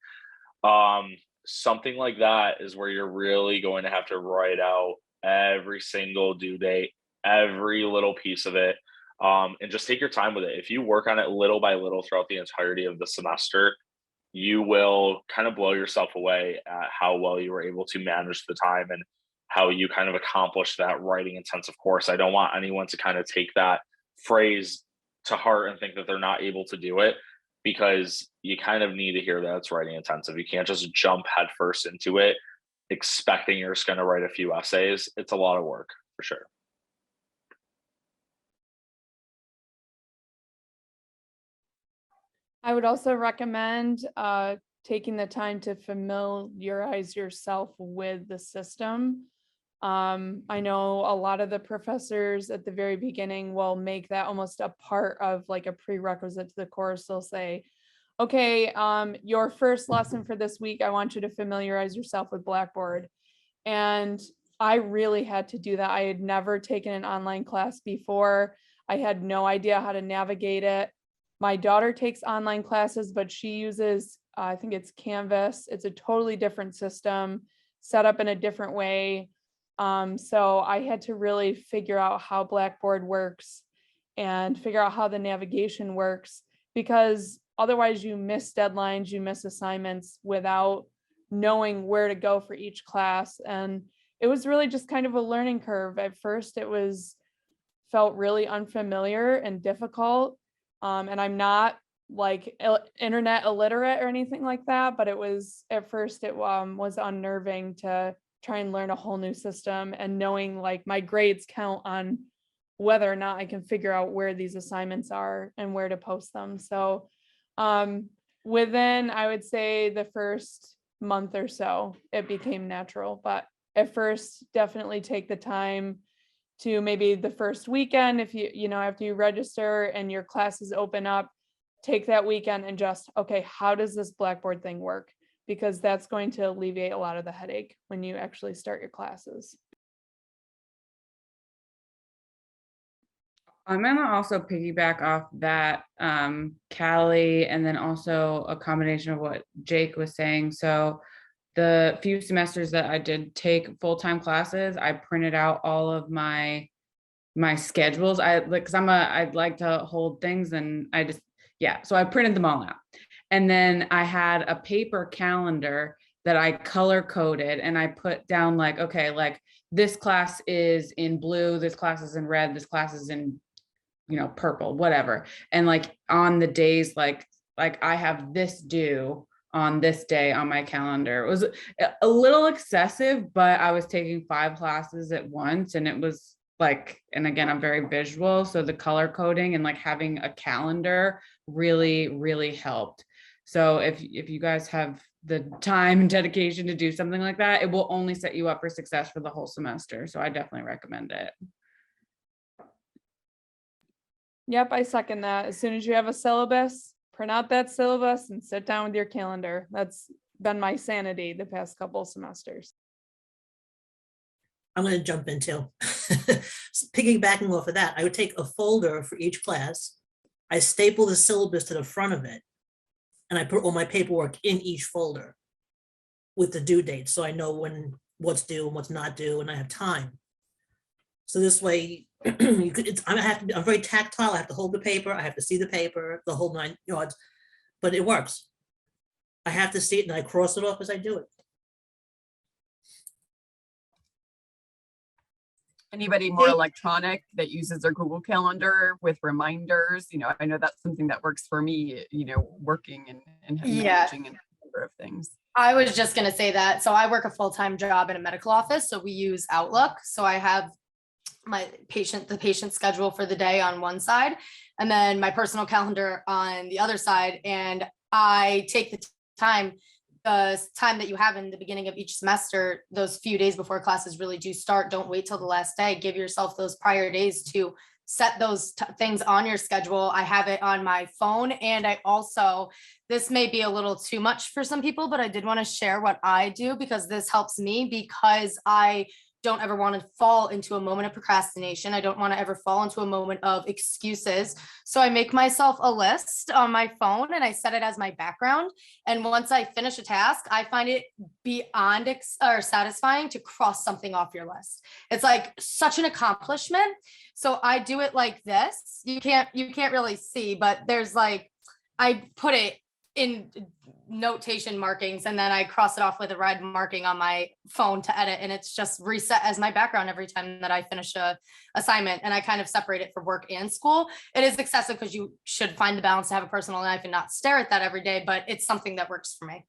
Something like that is where you're really going to have to write out every single due date, every little piece of it, and just take your time with it. If you work on it little by little throughout the entirety of the semester, you will kind of blow yourself away at how well you were able to manage the time and how you kind of accomplish that writing intensive course. I don't want anyone to kind of take that phrase to heart and think that they're not able to do it, because you kind of need to hear that it's writing intensive. You can't just jump headfirst into it expecting you're just going to write a few essays. It's a lot of work for sure.
I would also recommend taking the time to familiarize yourself with the system. I know a lot of the professors at the very beginning will make that almost a part of like a prerequisite to the course. They'll say, okay, your first lesson for this week, I want you to familiarize yourself with Blackboard. And I really had to do that. I had never taken an online class before. I had no idea how to navigate it. My daughter takes online classes, but she uses, I think it's Canvas. It's a totally different system, set up in a different way. So I had to really figure out how Blackboard works and figure out how the navigation works, because otherwise you miss deadlines, you miss assignments without knowing where to go for each class. And it was really just kind of a learning curve. At first it felt really unfamiliar and difficult. And I'm not like internet illiterate or anything like that, but it was, at first it was unnerving to try and learn a whole new system, and knowing like my grades count on whether or not I can figure out where these assignments are and where to post them. So within, I would say, the first month or so, it became natural. But at first, definitely take the time to maybe the first weekend, if after you register and your classes open up, take that weekend and just, okay, how does this Blackboard thing work? Because that's going to alleviate a lot of the headache when you actually start your classes.
I'm gonna also piggyback off that, Callie, and then also a combination of what Jake was saying. So the few semesters that I did take full-time classes, I printed out all of my schedules. Because I'd like to hold things, and so I printed them all out. And then I had a paper calendar that I color coded, and I put down like, okay, like this class is in blue, this class is in red, this class is in, purple, whatever. And like on the days, like I have this due on this day on my calendar. It was a little excessive, but I was taking 5 classes at once, and it was like, and again, I'm very visual. So the color coding and like having a calendar really, really helped. So if you guys have the time and dedication to do something like that, it will only set you up for success for the whole semester. So I definitely recommend it.
Yep, I second that. As soon as you have a syllabus, print out that syllabus and sit down with your calendar. That's been my sanity the past couple of semesters.
I'm going to jump in too. Piggybacking off of that, I would take a folder for each class. I staple the syllabus to the front of it, and I put all my paperwork in each folder with the due date, so I know what's due and what's not due, and I have time. So this way, I'm very tactile. I have to hold the paper. I have to see the paper, the whole 9 yards, but it works. I have to see it, and I cross it off as I do it.
Anybody more electronic that uses their Google Calendar with reminders? I know that's something that works for me, working and managing a number of things.
I was just going to say that. So I work a full-time job in a medical office. So we use Outlook. So I have the patient schedule for the day on one side, and then my personal calendar on the other side. And I take the time the time that you have in the beginning of each semester, those few days before classes really do start, don't wait till the last day. Give yourself those prior days to set those things on your schedule. I have it on my phone, and I also, this may be a little too much for some people, but I did want to share what I do because this helps me, because I don't ever want to fall into a moment of procrastination. I don't want to ever fall into a moment of excuses. So I make myself a list on my phone and I set it as my background. And once I finish a task, I find it beyond satisfying to cross something off your list. It's like such an accomplishment. So I do it like this. You can't really see, but there's like, I put it in notation markings and then I cross it off with a red marking on my phone to edit, and it's just reset as my background every time that I finish a assignment. And I kind of separate it for work and school. It is excessive because you should find the balance to have a personal life and not stare at that every day, but it's something that works for me.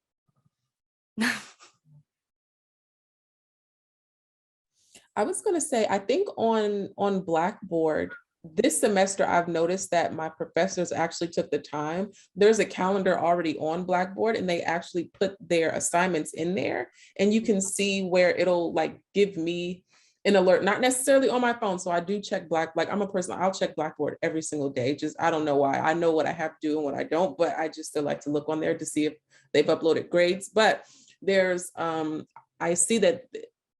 I was going to say, I think on Blackboard, this semester, I've noticed that my professors actually took the time. There's a calendar already on Blackboard, and they actually put their assignments in there, and you can see where it'll like give me an alert, not necessarily on my phone. So I do check I'm a person, I'll check Blackboard every single day. Just, I don't know why. I know what I have to do and what I don't, but I just still like to look on there to see if they've uploaded grades. But there's, I see that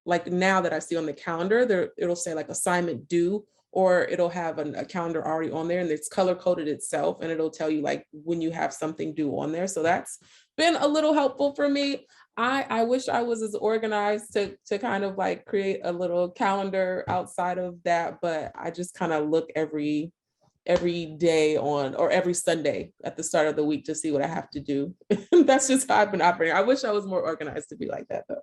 like now that I see on the calendar, there, it'll say like assignment due, or it'll have a calendar already on there and it's color coded itself, and it'll tell you like when you have something due on there. So that's been a little helpful for me. I wish I was as organized to kind of like create a little calendar outside of that, but I just kind of look every day or every Sunday at the start of the week to see what I have to do. That's just how I've been operating. I wish I was more organized to be like that though.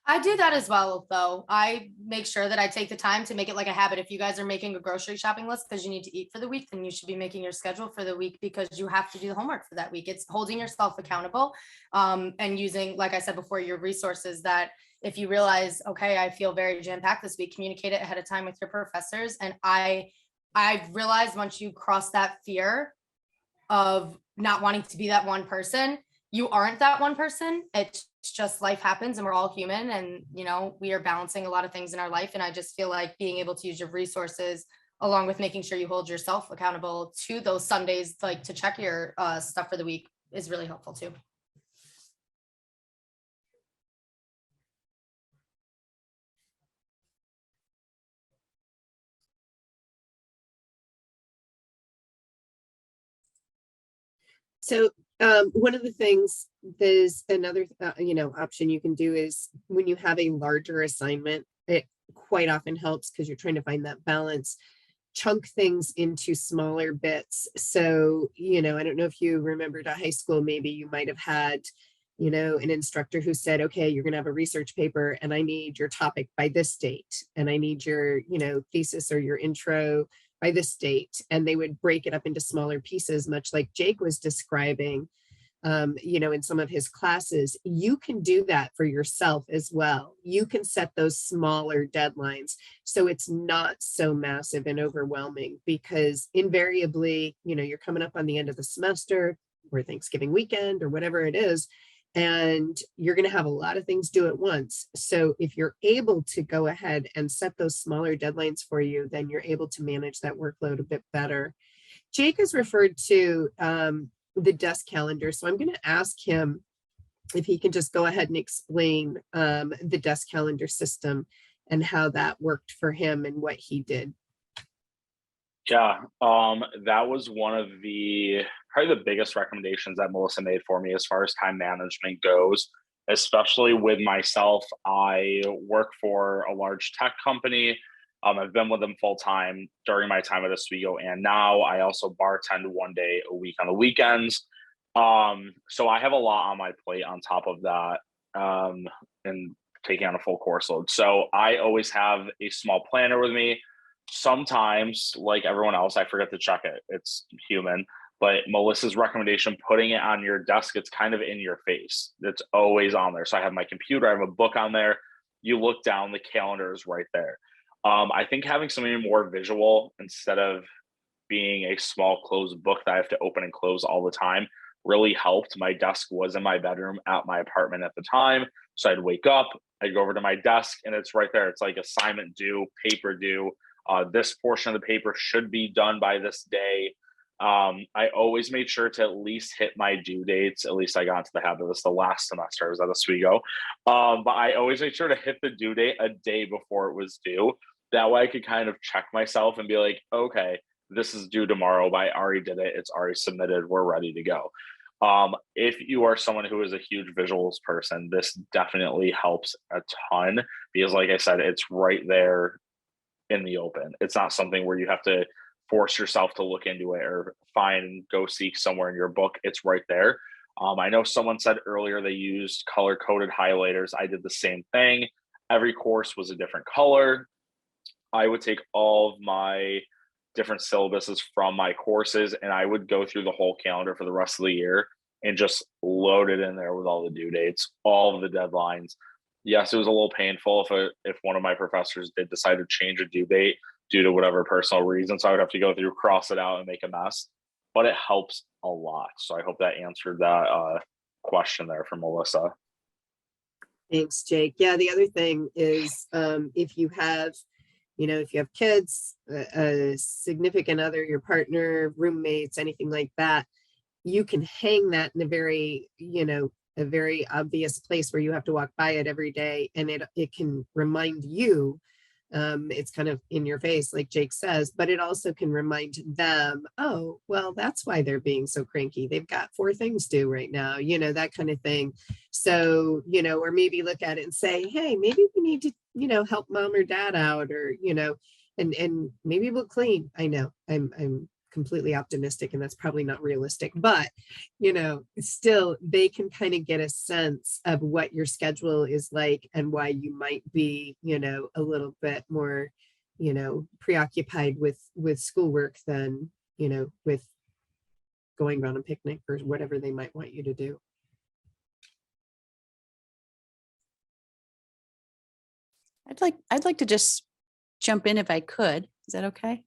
I do that as well, though. I make sure that I take the time to make it like a habit. If you guys are making a grocery shopping list because you need to eat for the week, then you should be making your schedule for the week because you have to do the homework for that week. It's holding yourself accountable and using, like I said before, your resources that if you realize, okay, I feel very jam-packed this week, communicate it ahead of time with your professors. And I've realized once you cross that fear of not wanting to be that one person, you aren't that one person. It's just life happens and we're all human, and you know, we are balancing a lot of things in our life. And I just feel like being able to use your resources along with making sure you hold yourself accountable to those Sundays, like to check your stuff for the week, is really helpful too.
So one of the things, there's another option you can do is when you have a larger assignment, it quite often helps because you're trying to find that balance, chunk things into smaller bits. So, I don't know if you remembered at high school, maybe you might have had, an instructor who said, okay, you're going to have a research paper and I need your topic by this date. And I need your, thesis or your intro by this date. And they would break it up into smaller pieces, much like Jake was describing, in some of his classes. You can do that for yourself as well. You can set those smaller deadlines so it's not so massive and overwhelming, because invariably, you're coming up on the end of the semester or Thanksgiving weekend or whatever it is, and you're going to have a lot of things due at once. So if you're able to go ahead and set those smaller deadlines for you, then you're able to manage that workload a bit better. Jake has referred to the desk calendar. So I'm going to ask him if he can just go ahead and explain the desk calendar system and how that worked for him and what he did.
Yeah, that was one of probably the biggest recommendations that Melissa made for me as far as time management goes, especially with myself. I work for a large tech company. I've been with them full time during my time at Oswego, and now I also bartend one day a week on the weekends. So I have a lot on my plate on top of that, and taking on a full course load. So I always have a small planner with me. Sometimes, like everyone else, I forget to check it. It's human. But Melissa's recommendation, putting it on your desk, it's kind of in your face. It's always on there. So I have my computer, I have a book on there. You look down, the calendar is right there. I think having something more visual instead of being a small closed book that I have to open and close all the time really helped. My desk was in my bedroom at my apartment at the time. So I'd wake up, I'd go over to my desk, and it's right there. It's like assignment due, paper due. This portion of the paper should be done by this day. I always made sure to at least hit my due dates. At least I got into the habit of this the last semester I was at Oswego. But I always made sure to hit the due date a day before it was due. That way I could kind of check myself and be like, okay, this is due tomorrow, but I already did it. It's already submitted. We're ready to go. If you are someone who is a huge visuals person, this definitely helps a ton because, like I said, it's right there in the open. It's not something where you have to force yourself to look into it or go seek somewhere in your book. It's right there. I know someone said earlier they used color-coded highlighters. I did the same thing. Every course was a different color. I would take all of my different syllabuses from my courses and I would go through the whole calendar for the rest of the year and just load it in there with all the due dates, all of the deadlines. Yes, it was a little painful if one of my professors did decide to change a due date due to whatever personal reason. So I would have to go through, cross it out, and make a mess. But it helps a lot. So I hope that answered that question there from Melissa.
Thanks, Jake. Yeah, the other thing is if you have kids, a significant other, your partner, roommates, anything like that, you can hang that in a very obvious place where you have to walk by it every day, and it can remind you. It's kind of in your face, like Jake says, but it also can remind them, oh, well, that's why they're being so cranky. They've got 4 things due right now, that kind of thing. So, or maybe look at it and say, hey, maybe we need to, help mom or dad out, or, and maybe we'll clean. I know I'm completely optimistic and that's probably not realistic, but still they can kind of get a sense of what your schedule is like and why you might be a little bit more preoccupied with schoolwork than with going around a picnic or whatever they might want you to do.
I'd like to just jump in if I could. Is that okay?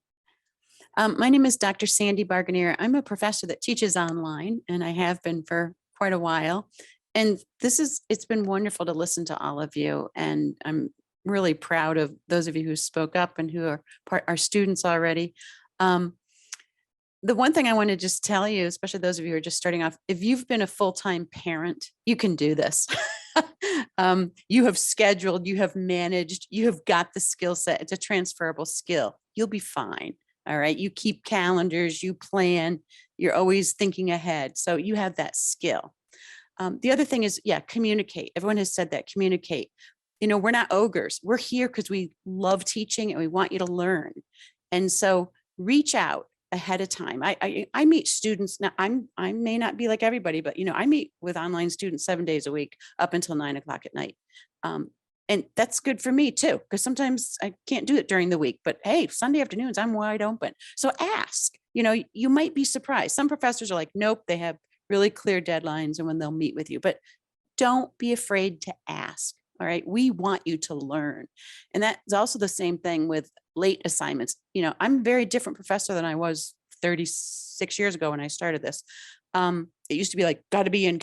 My name is Dr. Sandy Barganier. I'm a professor that teaches online, and I have been for quite a while. And it's been wonderful to listen to all of you. And I'm really proud of those of you who spoke up and who are our students already. The one thing I want to just tell you, especially those of you who are just starting off, if you've been a full-time parent, you can do this. You have scheduled, you have managed, you have got the skill set. It's a transferable skill. You'll be fine. All right. You keep calendars, you plan, you're always thinking ahead. So you have that skill. The other thing is, communicate. Everyone has said that, communicate. We're not ogres. We're here because we love teaching and we want you to learn. And so reach out ahead of time. I meet students now. I may not be like everybody, but I meet with online students 7 days a week up until 9 o'clock at night. And that's good for me too, because sometimes I can't do it during the week, but hey, Sunday afternoons, I'm wide open. So ask, you might be surprised. Some professors are like, nope, they have really clear deadlines and when they'll meet with you, but don't be afraid to ask. All right. We want you to learn. And that's also the same thing with late assignments. I'm a very different professor than I was 36 years ago when I started this. It used to be like, gotta be in.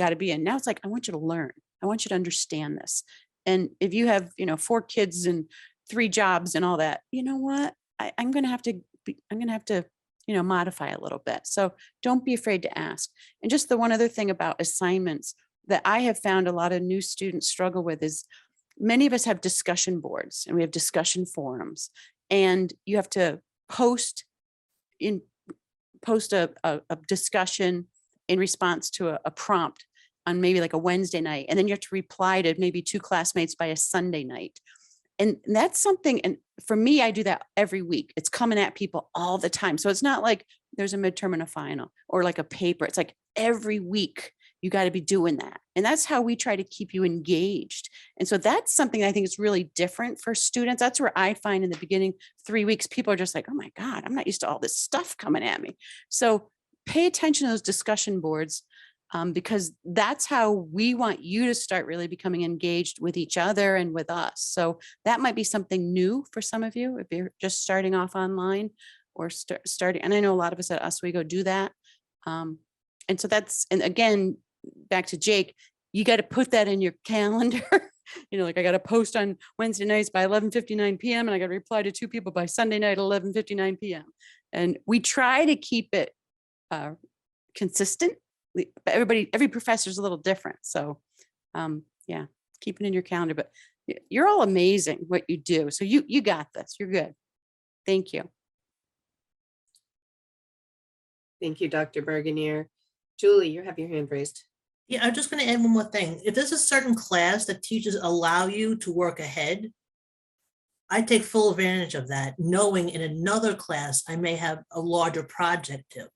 Now it's like, I want you to learn. I want you to understand this. And if you have, 4 kids and 3 jobs and all that, you know what? I'm going to have to, modify a little bit. So don't be afraid to ask. And just the one other thing about assignments that I have found a lot of new students struggle with is many of us have discussion boards and we have discussion forums, and you have to post a discussion in response to a prompt on maybe like a Wednesday night. And then you have to reply to maybe 2 classmates by a Sunday night. And that's something, and for me, I do that every week. It's coming at people all the time. So it's not like there's a midterm and a final or like a paper. It's like every week you got to be doing that. And that's how we try to keep you engaged. And so that's something I think is really different for students. That's where I find in the beginning 3 weeks, people are just like, oh my God, I'm not used to all this stuff coming at me. So pay attention to those discussion boards. Because that's how we want you to start really becoming engaged with each other and with us. So that might be something new for some of you if you're just starting off online or starting. And I know a lot of us at Oswego do that. And And so that's, and again, back to Jake, you got to put that in your calendar. Like I got to post on Wednesday nights by 11:59 p.m. and I got to reply to 2 people by Sunday night at 11:59 p.m. And we try to keep it consistent, but every professor is a little different. So yeah, keep it in your calendar, but you're all amazing what you do. So you got this, you're good. Thank you.
Thank you, Dr. Berganier. Julie, you have your hand raised.
Yeah, I'm just going to add one more thing. If there's a certain class that teachers allow you to work ahead, I take full advantage of that, knowing in another class, I may have a larger project too.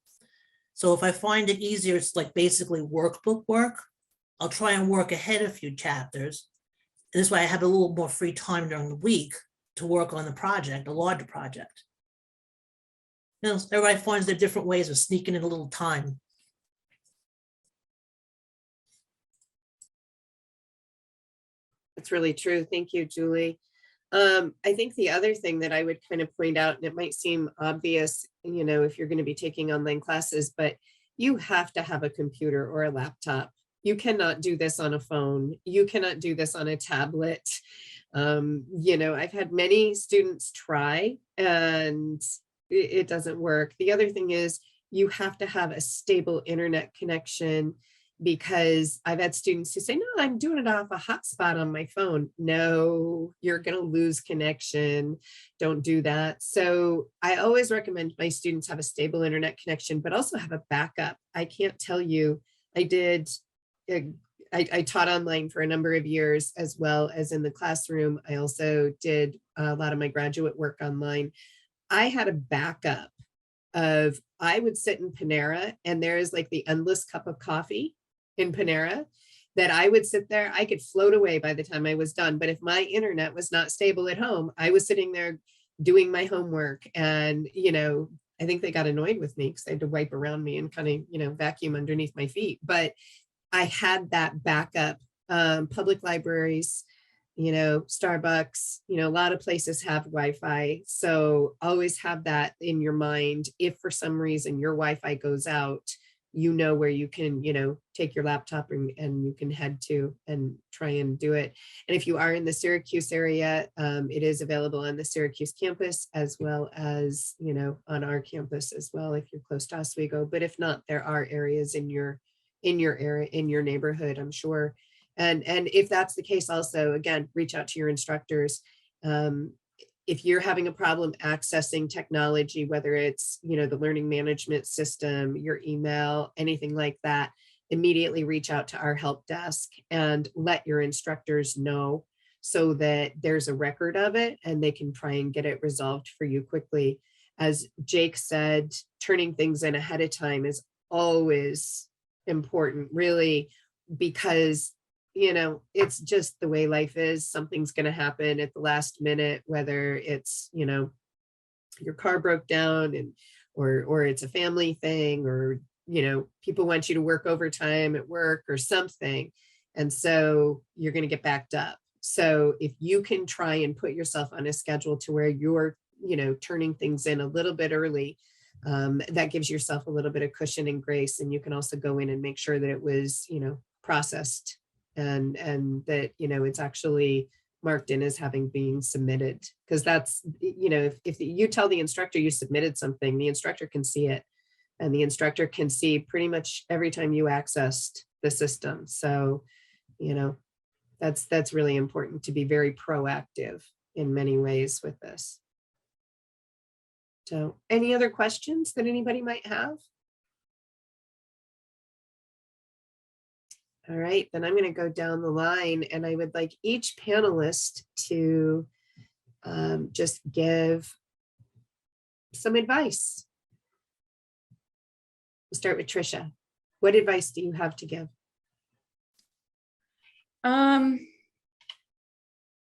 So if I find it easier, it's like basically workbook work, I'll try and work ahead a few chapters. And this way I have a little more free time during the week to work on the project, a larger project. Everybody finds their different ways of sneaking in a little time.
That's really true. Thank you, Julie. I think the other thing that I would kind of point out, and it might seem obvious, if you're going to be taking online classes, but you have to have a computer or a laptop. You cannot do this on a phone. You cannot do this on a tablet. I've had many students try and it doesn't work. The other thing is you have to have a stable internet connection, because I've had students who say, no, I'm doing it off a hotspot on my phone. No, you're going to lose connection. Don't do that. So I always recommend my students have a stable internet connection, but also have a backup. I can't tell you, I taught online for a number of years, as well as in the classroom. I also did a lot of my graduate work online. I had a backup of, I would sit in Panera and there is like the endless cup of coffee in Panera that I would sit there. I could float away by the time I was done. But if my internet was not stable at home, I was sitting there doing my homework. And, I think they got annoyed with me because they had to wipe around me and kind of, vacuum underneath my feet. But I had that backup. Public libraries, Starbucks, a lot of places have Wi-Fi. So always have that in your mind. If for some reason your Wi-Fi goes out, where you can, take your laptop and you can head to and try and do it. And if you are in the Syracuse area, it is available on the Syracuse campus, as well as, on our campus as well, if you're close to Oswego. But if not, there are areas in your area, in your neighborhood, I'm sure. And if that's the case, also, again, reach out to your instructors. If you're having a problem accessing technology, whether it's, the learning management system, your email, anything like that, immediately reach out to our help desk and let your instructors know, so that there's a record of it and they can try and get it resolved for you quickly. As Jake said, turning things in ahead of time is always important, really, because it's just the way life is. Something's going to happen at the last minute, whether it's, your car broke down or it's a family thing, or, people want you to work overtime at work or something. And so you're going to get backed up. So if you can try and put yourself on a schedule to where you're, turning things in a little bit early, that gives yourself a little bit of cushion and grace. And you can also go in and make sure that it was, processed and that, it's actually marked in as having been submitted. Because that's, if you tell the instructor you submitted something, the instructor can see it. And the instructor can see pretty much every time you accessed the system. So, that's really important, to be very proactive in many ways with this. So any other questions that anybody might have? All right, then I'm going to go down the line, and I would like each panelist to just give some advice. We'll start with Tricia. What advice do you have to give?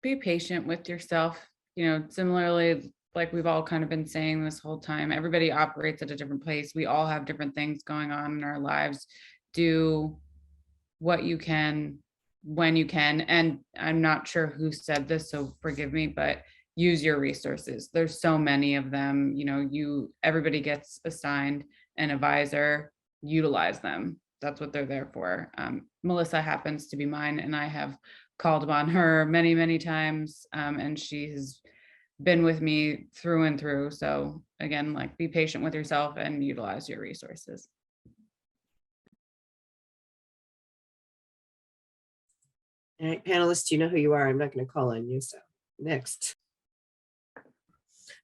Be patient with yourself. Similarly, like we've all kind of been saying this whole time, everybody operates at a different place. We all have different things going on in our lives. Do what you can when you can. And I'm not sure who said this, so forgive me, but use your resources. There's so many of them. Everybody gets assigned an advisor utilize them. That's what they're there for. Melissa happens to be mine, and I have called upon her many, many times, and she's been with me through and through. So again, like, be patient with yourself and utilize your resources.
All right, panelists, you know who you are. I'm not going to call on you. So next.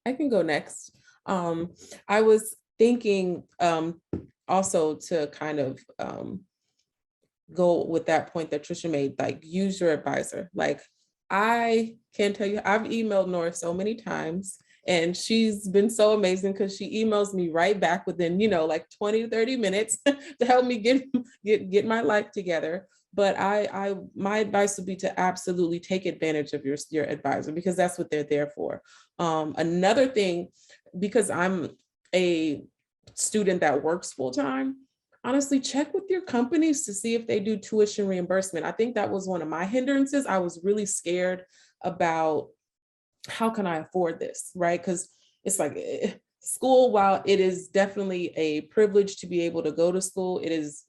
I can go next. I was thinking also to kind of go with that point that Trisha made, like, use your advisor. Like, I can't tell you, I've emailed Nora so many times, and she's been so amazing because she emails me right back within, you know, like 20 to 30 minutes to help me get my life together. But my advice would be to absolutely take advantage of your advisor, because that's what they're there for. Another thing, because I'm a student that works full-time, honestly, check with your companies to see if they do tuition reimbursement. I think that was one of my hindrances. I was really scared about, how can I afford this, right? Because it's like, school, while it is definitely a privilege to be able to go to school, it's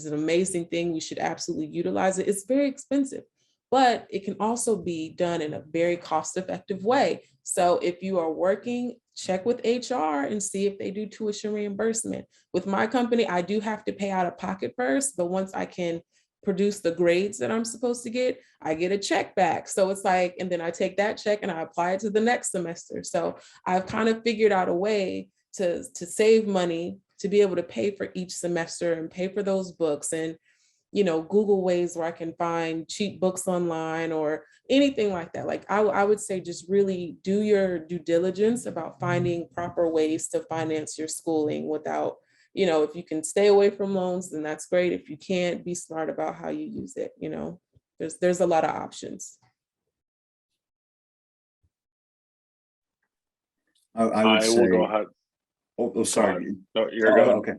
an amazing thing. We should absolutely utilize it. It's very expensive, but it can also be done in a very cost-effective way. So if you are working, check with HR and see if they do tuition reimbursement. With my company, I do have to pay out of pocket first, but once I can produce the grades that I'm supposed to get, I get a check back. So it's like, and then I take that check and I apply it to the next semester. So I've kind of figured out a way to save money, to be able to pay for each semester and pay for those books, and, you know, Google ways where I can find cheap books online or anything like that. Like, I would say just really do your due diligence about finding proper ways to finance your schooling without, you know, if you can stay away from loans, then that's great. If you can't, be smart about how you use it. You know, there's a lot of options.
I would say,
will go ahead.
Oh, sorry.
No, you're good.
Okay.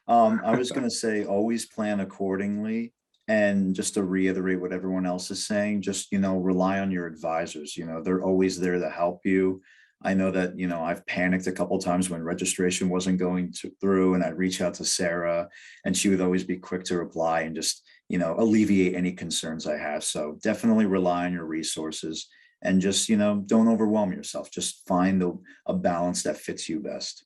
I was going to say, always plan accordingly. And just to reiterate what everyone else is saying, just, you know, rely on your advisors. You know, they're always there to help you. I know that, you know, I've panicked a couple of times when registration wasn't going through, and I'd reach out to Sarah, and she would always be quick to reply and just, you know, alleviate any concerns I have. So definitely rely on your resources, and just, you know, don't overwhelm yourself. Just find a balance that fits you best.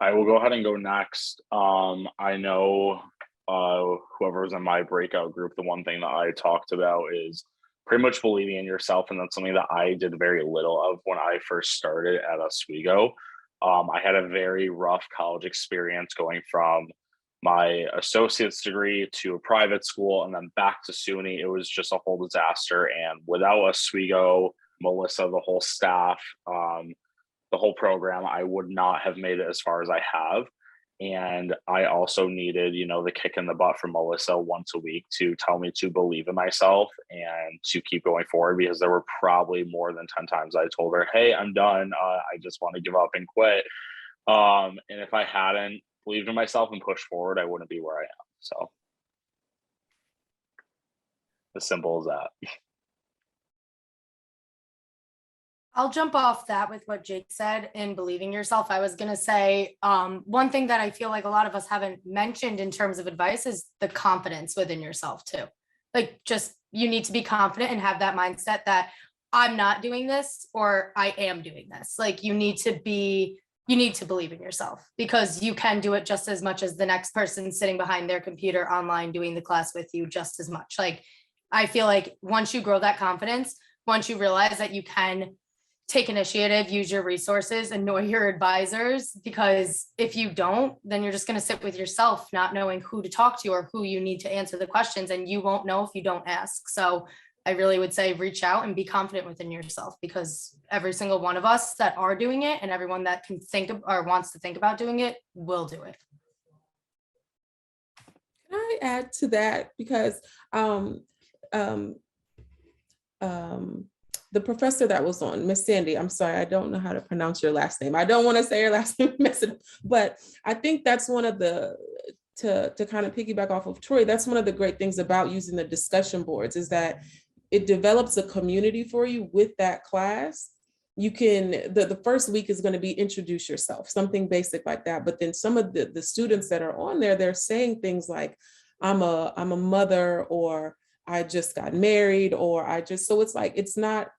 I will go ahead and go next. I know whoever's in my breakout group, the one thing that I talked about is pretty much believing in yourself. And that's something that I did very little of when I first started at Oswego. I had a very rough college experience going from my associate's degree to a private school and then back to SUNY. It was just a whole disaster. And without Oswego, Melissa, the whole staff, the whole program, I would not have made it as far as I have. And I also needed, you know, the kick in the butt from Melissa once a week to tell me to believe in myself and to keep going forward, because there were probably more than 10 times I told her, hey, I'm done. I just want to give up and quit. And if I hadn't believed in myself and pushed forward, I wouldn't be where I am. So as simple as that.
I'll jump off that with what Jake said in believing yourself. I was going to say one thing that I feel like a lot of us haven't mentioned in terms of advice is the confidence within yourself too. Like, just, you need to be confident and have that mindset that I'm not doing this or I am doing this. Like, you need to believe in yourself, because you can do it just as much as the next person sitting behind their computer online doing the class with you, just as much. Like, I feel like once you grow that confidence, once you realize that you can take initiative, use your resources, and know your advisors, because if you don't, then you're just going to sit with yourself, not knowing who to talk to or who you need to answer the questions, and you won't know if you don't ask. So I really would say reach out and be confident within yourself, because every single one of us that are doing it, and everyone that can think of or wants to think about doing it, will do it.
Can I add to that? Because the professor that was on, Miss Sandy, I'm sorry, I don't know how to pronounce your last name. I don't want to say your last name, but I think that's one of the, to kind of piggyback off of Troy, that's one of the great things about using the discussion boards, is that it develops a community for you with that class. you can, the first week is going to be introduce yourself, something basic like that. But then some of the students that are on there, they're saying things like, I'm a mother, or I just got married, or so it's like, it's not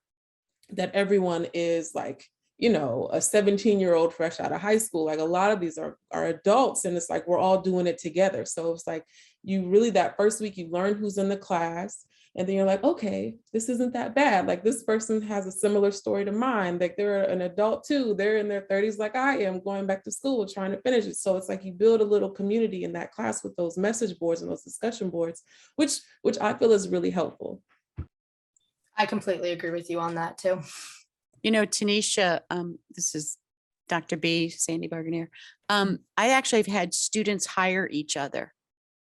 that everyone is like, you know, a 17-year-old fresh out of high school. Like a lot of these are adults, and it's like, we're all doing it together. So it's like, you really, that first week, you learn who's in the class, and then you're like, okay, this isn't that bad. Like this person has a similar story to mine. Like they're an adult too. They're in their 30s like I am, going back to school, trying to finish it. So it's like you build a little community in that class with those message boards and those discussion boards, which I feel is really helpful.
I completely agree with you on that too.
You know, Tanisha, this is Dr. B, Sandy Barganier. I actually have had students hire each other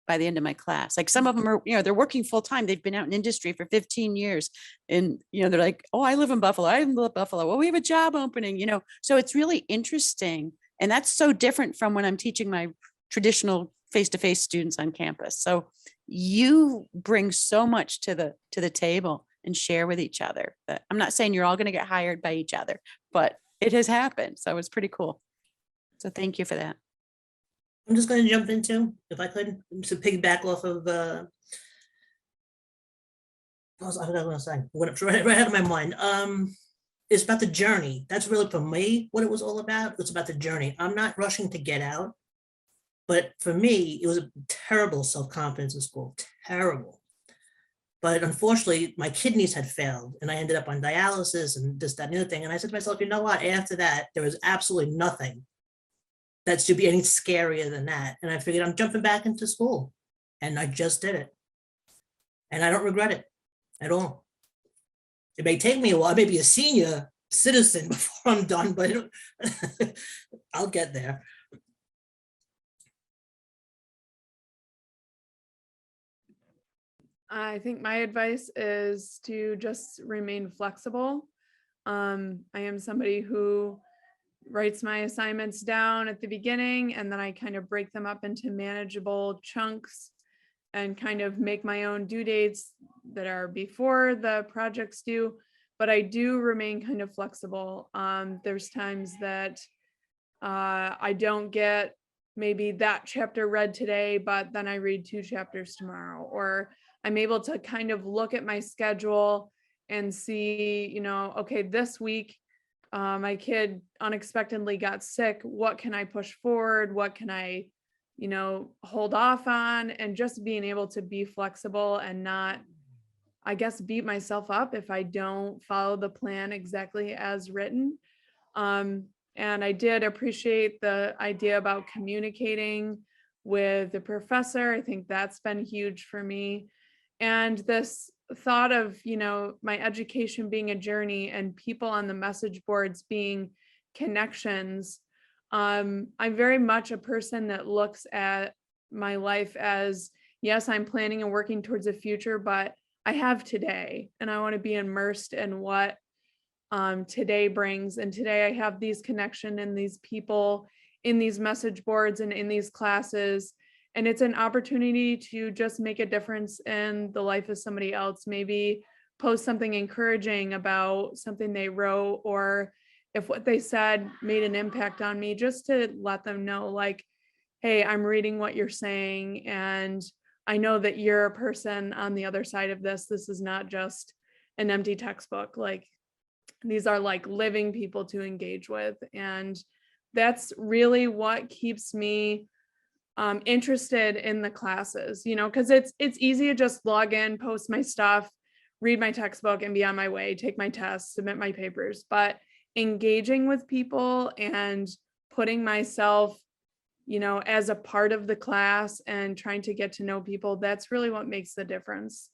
by the end of my class. Like some of them are, you know, they're working full time. They've been out in industry for 15 years. And, you know, they're like, oh, I live in Buffalo. I live in Buffalo. Well, we have a job opening, you know, so it's really interesting. And that's so different from when I'm teaching my traditional face-to-face students on campus. So you bring so much to the table and share with each other. But I'm not saying you're all going to get hired by each other, but it has happened. So it's pretty cool. So thank you for that.
I'm just going to jump into, if I could, to piggyback off of, I was going to say, right out of my mind. It's about the journey. That's really, for me, what it was all about. It's about the journey. I'm not rushing to get out, but for me, it was a terrible self-confidence in school, terrible. But unfortunately, my kidneys had failed, and I ended up on dialysis and this, that, and the other thing. And I said to myself, you know what? After that, there was absolutely nothing that should be any scarier than that. And I figured I'm jumping back into school, and I just did it. And I don't regret it at all. It may take me a while. I may be a senior citizen before I'm done, but I'll get there.
I think my advice is to just remain flexible. I am somebody who writes my assignments down at the beginning, and then I kind of break them up into manageable chunks and kind of make my own due dates that are before the project's due. But I do remain kind of flexible. There's times that I don't get maybe that chapter read today, but then I read 2 chapters tomorrow, or I'm able to kind of look at my schedule and see, you know, okay, this week, my kid unexpectedly got sick. What can I push forward? What can I, you know, hold off on? And just being able to be flexible and not, I guess, beat myself up if I don't follow the plan exactly as written. And I did appreciate the idea about communicating with the professor. I think that's been huge for me. And this thought of, you know, my education being a journey and people on the message boards being connections. I'm very much a person that looks at my life as, yes, I'm planning and working towards a future, but I have today, and I want to be immersed in what today brings. And today I have these connections and these people in these message boards and in these classes. And it's an opportunity to just make a difference in the life of somebody else. Maybe post something encouraging about something they wrote, or if what they said made an impact on me, just to let them know, like, hey, I'm reading what you're saying, and I know that you're a person on the other side of this. This is not just an empty textbook. Like, these are like living people to engage with. And that's really what keeps me interested in the classes, you know, because it's easy to just log in, post my stuff, read my textbook, and be on my way, take my tests, submit my papers. But engaging with people and putting myself, you know, as a part of the class and trying to get to know people, that's really what makes the difference.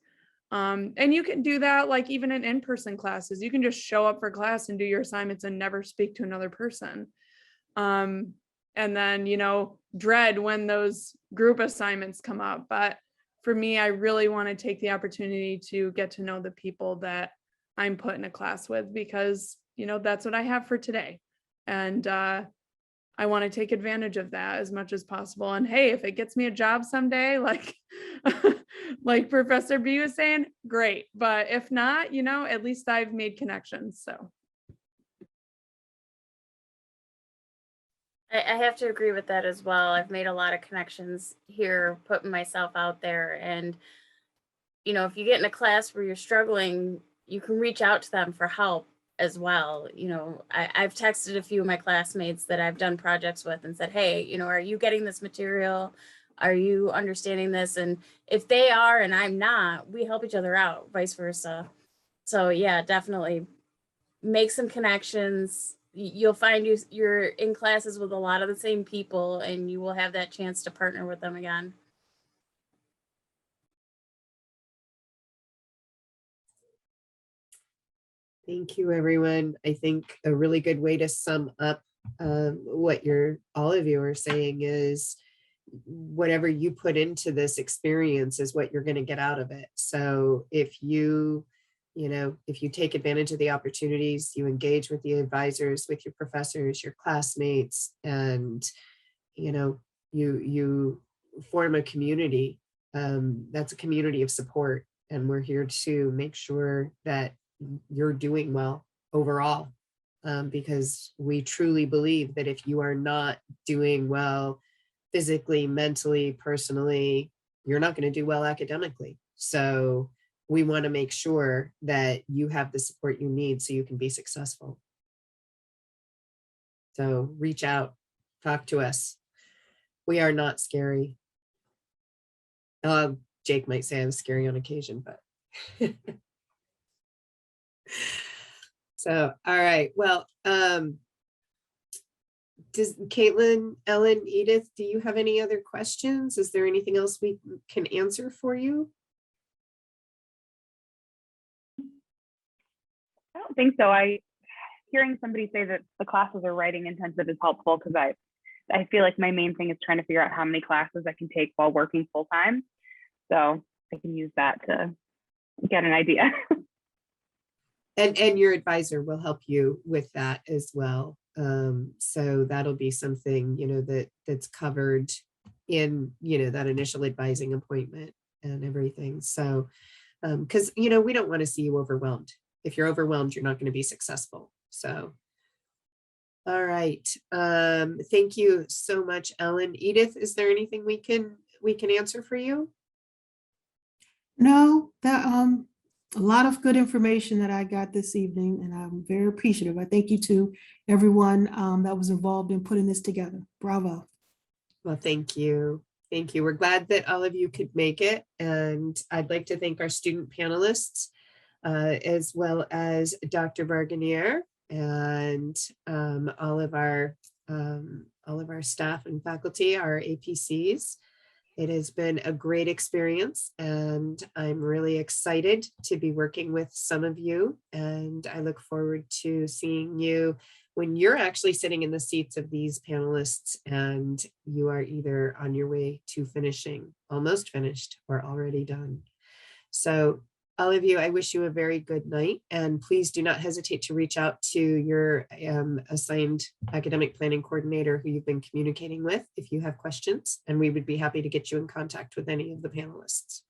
And you can do that, like even in in-person classes. You can just show up for class and do your assignments and never speak to another person. And then, you know, dread when those group assignments come up. But for me, I really want to take the opportunity to get to know the people that I'm put in a class with, because, you know, that's what I have for today. And I want to take advantage of that as much as possible. And hey, if it gets me a job someday, like, like Professor B was saying, great. But if not, you know, at least I've made connections. So.
I have to agree with that as well. I've made a lot of connections here, putting myself out there. And, you know, if you get in a class where you're struggling, you can reach out to them for help as well. You know, I've texted a few of my classmates that I've done projects with and said, hey, you know, are you getting this material? Are you understanding this? And if they are and I'm not, we help each other out, vice versa. So yeah, definitely make some connections. You'll find you're in classes with a lot of the same people, and you will have that chance to partner with them again.
Thank you, everyone. I think a really good way to sum up what all of you are saying is whatever you put into this experience is what you're going to get out of it. So if you take advantage of the opportunities, you engage with the advisors, with your professors, your classmates, and, you form a community, that's a community of support. And we're here to make sure that you're doing well overall, because we truly believe that if you are not doing well physically, mentally, personally, you're not going to do well academically. So we want to make sure that you have the support you need so you can be successful. So reach out, talk to us. We are not scary. Jake might say I'm scary on occasion, but so, all right. Well, does Caitlin, Ellen, Edith, do you have any other questions? Is there anything else we can answer for you?
I don't think so. Hearing somebody say that the classes are writing intensive is helpful, because I feel like my main thing is trying to figure out how many classes I can take while working full time. So I can use that to get an idea.
And your advisor will help you with that as well. So that'll be something, that's covered in, that initial advising appointment and everything. So, because, we don't want to see you overwhelmed. If you're overwhelmed, you're not going to be successful. So, all right. Thank you so much, Ellen. Edith, is there anything we can answer for you?
No, that a lot of good information that I got this evening, and I'm very appreciative. I thank you to everyone that was involved in putting this together. Bravo.
Well, thank you. Thank you. We're glad that all of you could make it. And I'd like to thank our student panelists, as well as Dr. Barganier and all of our staff and faculty, our APCs. It has been a great experience, and I'm really excited to be working with some of you. And I look forward to seeing you when you're actually sitting in the seats of these panelists and you are either on your way to finishing, almost finished, or already done. So all of you, I wish you a very good night, and please do not hesitate to reach out to your assigned academic planning coordinator who you've been communicating with if you have questions, and we would be happy to get you in contact with any of the panelists.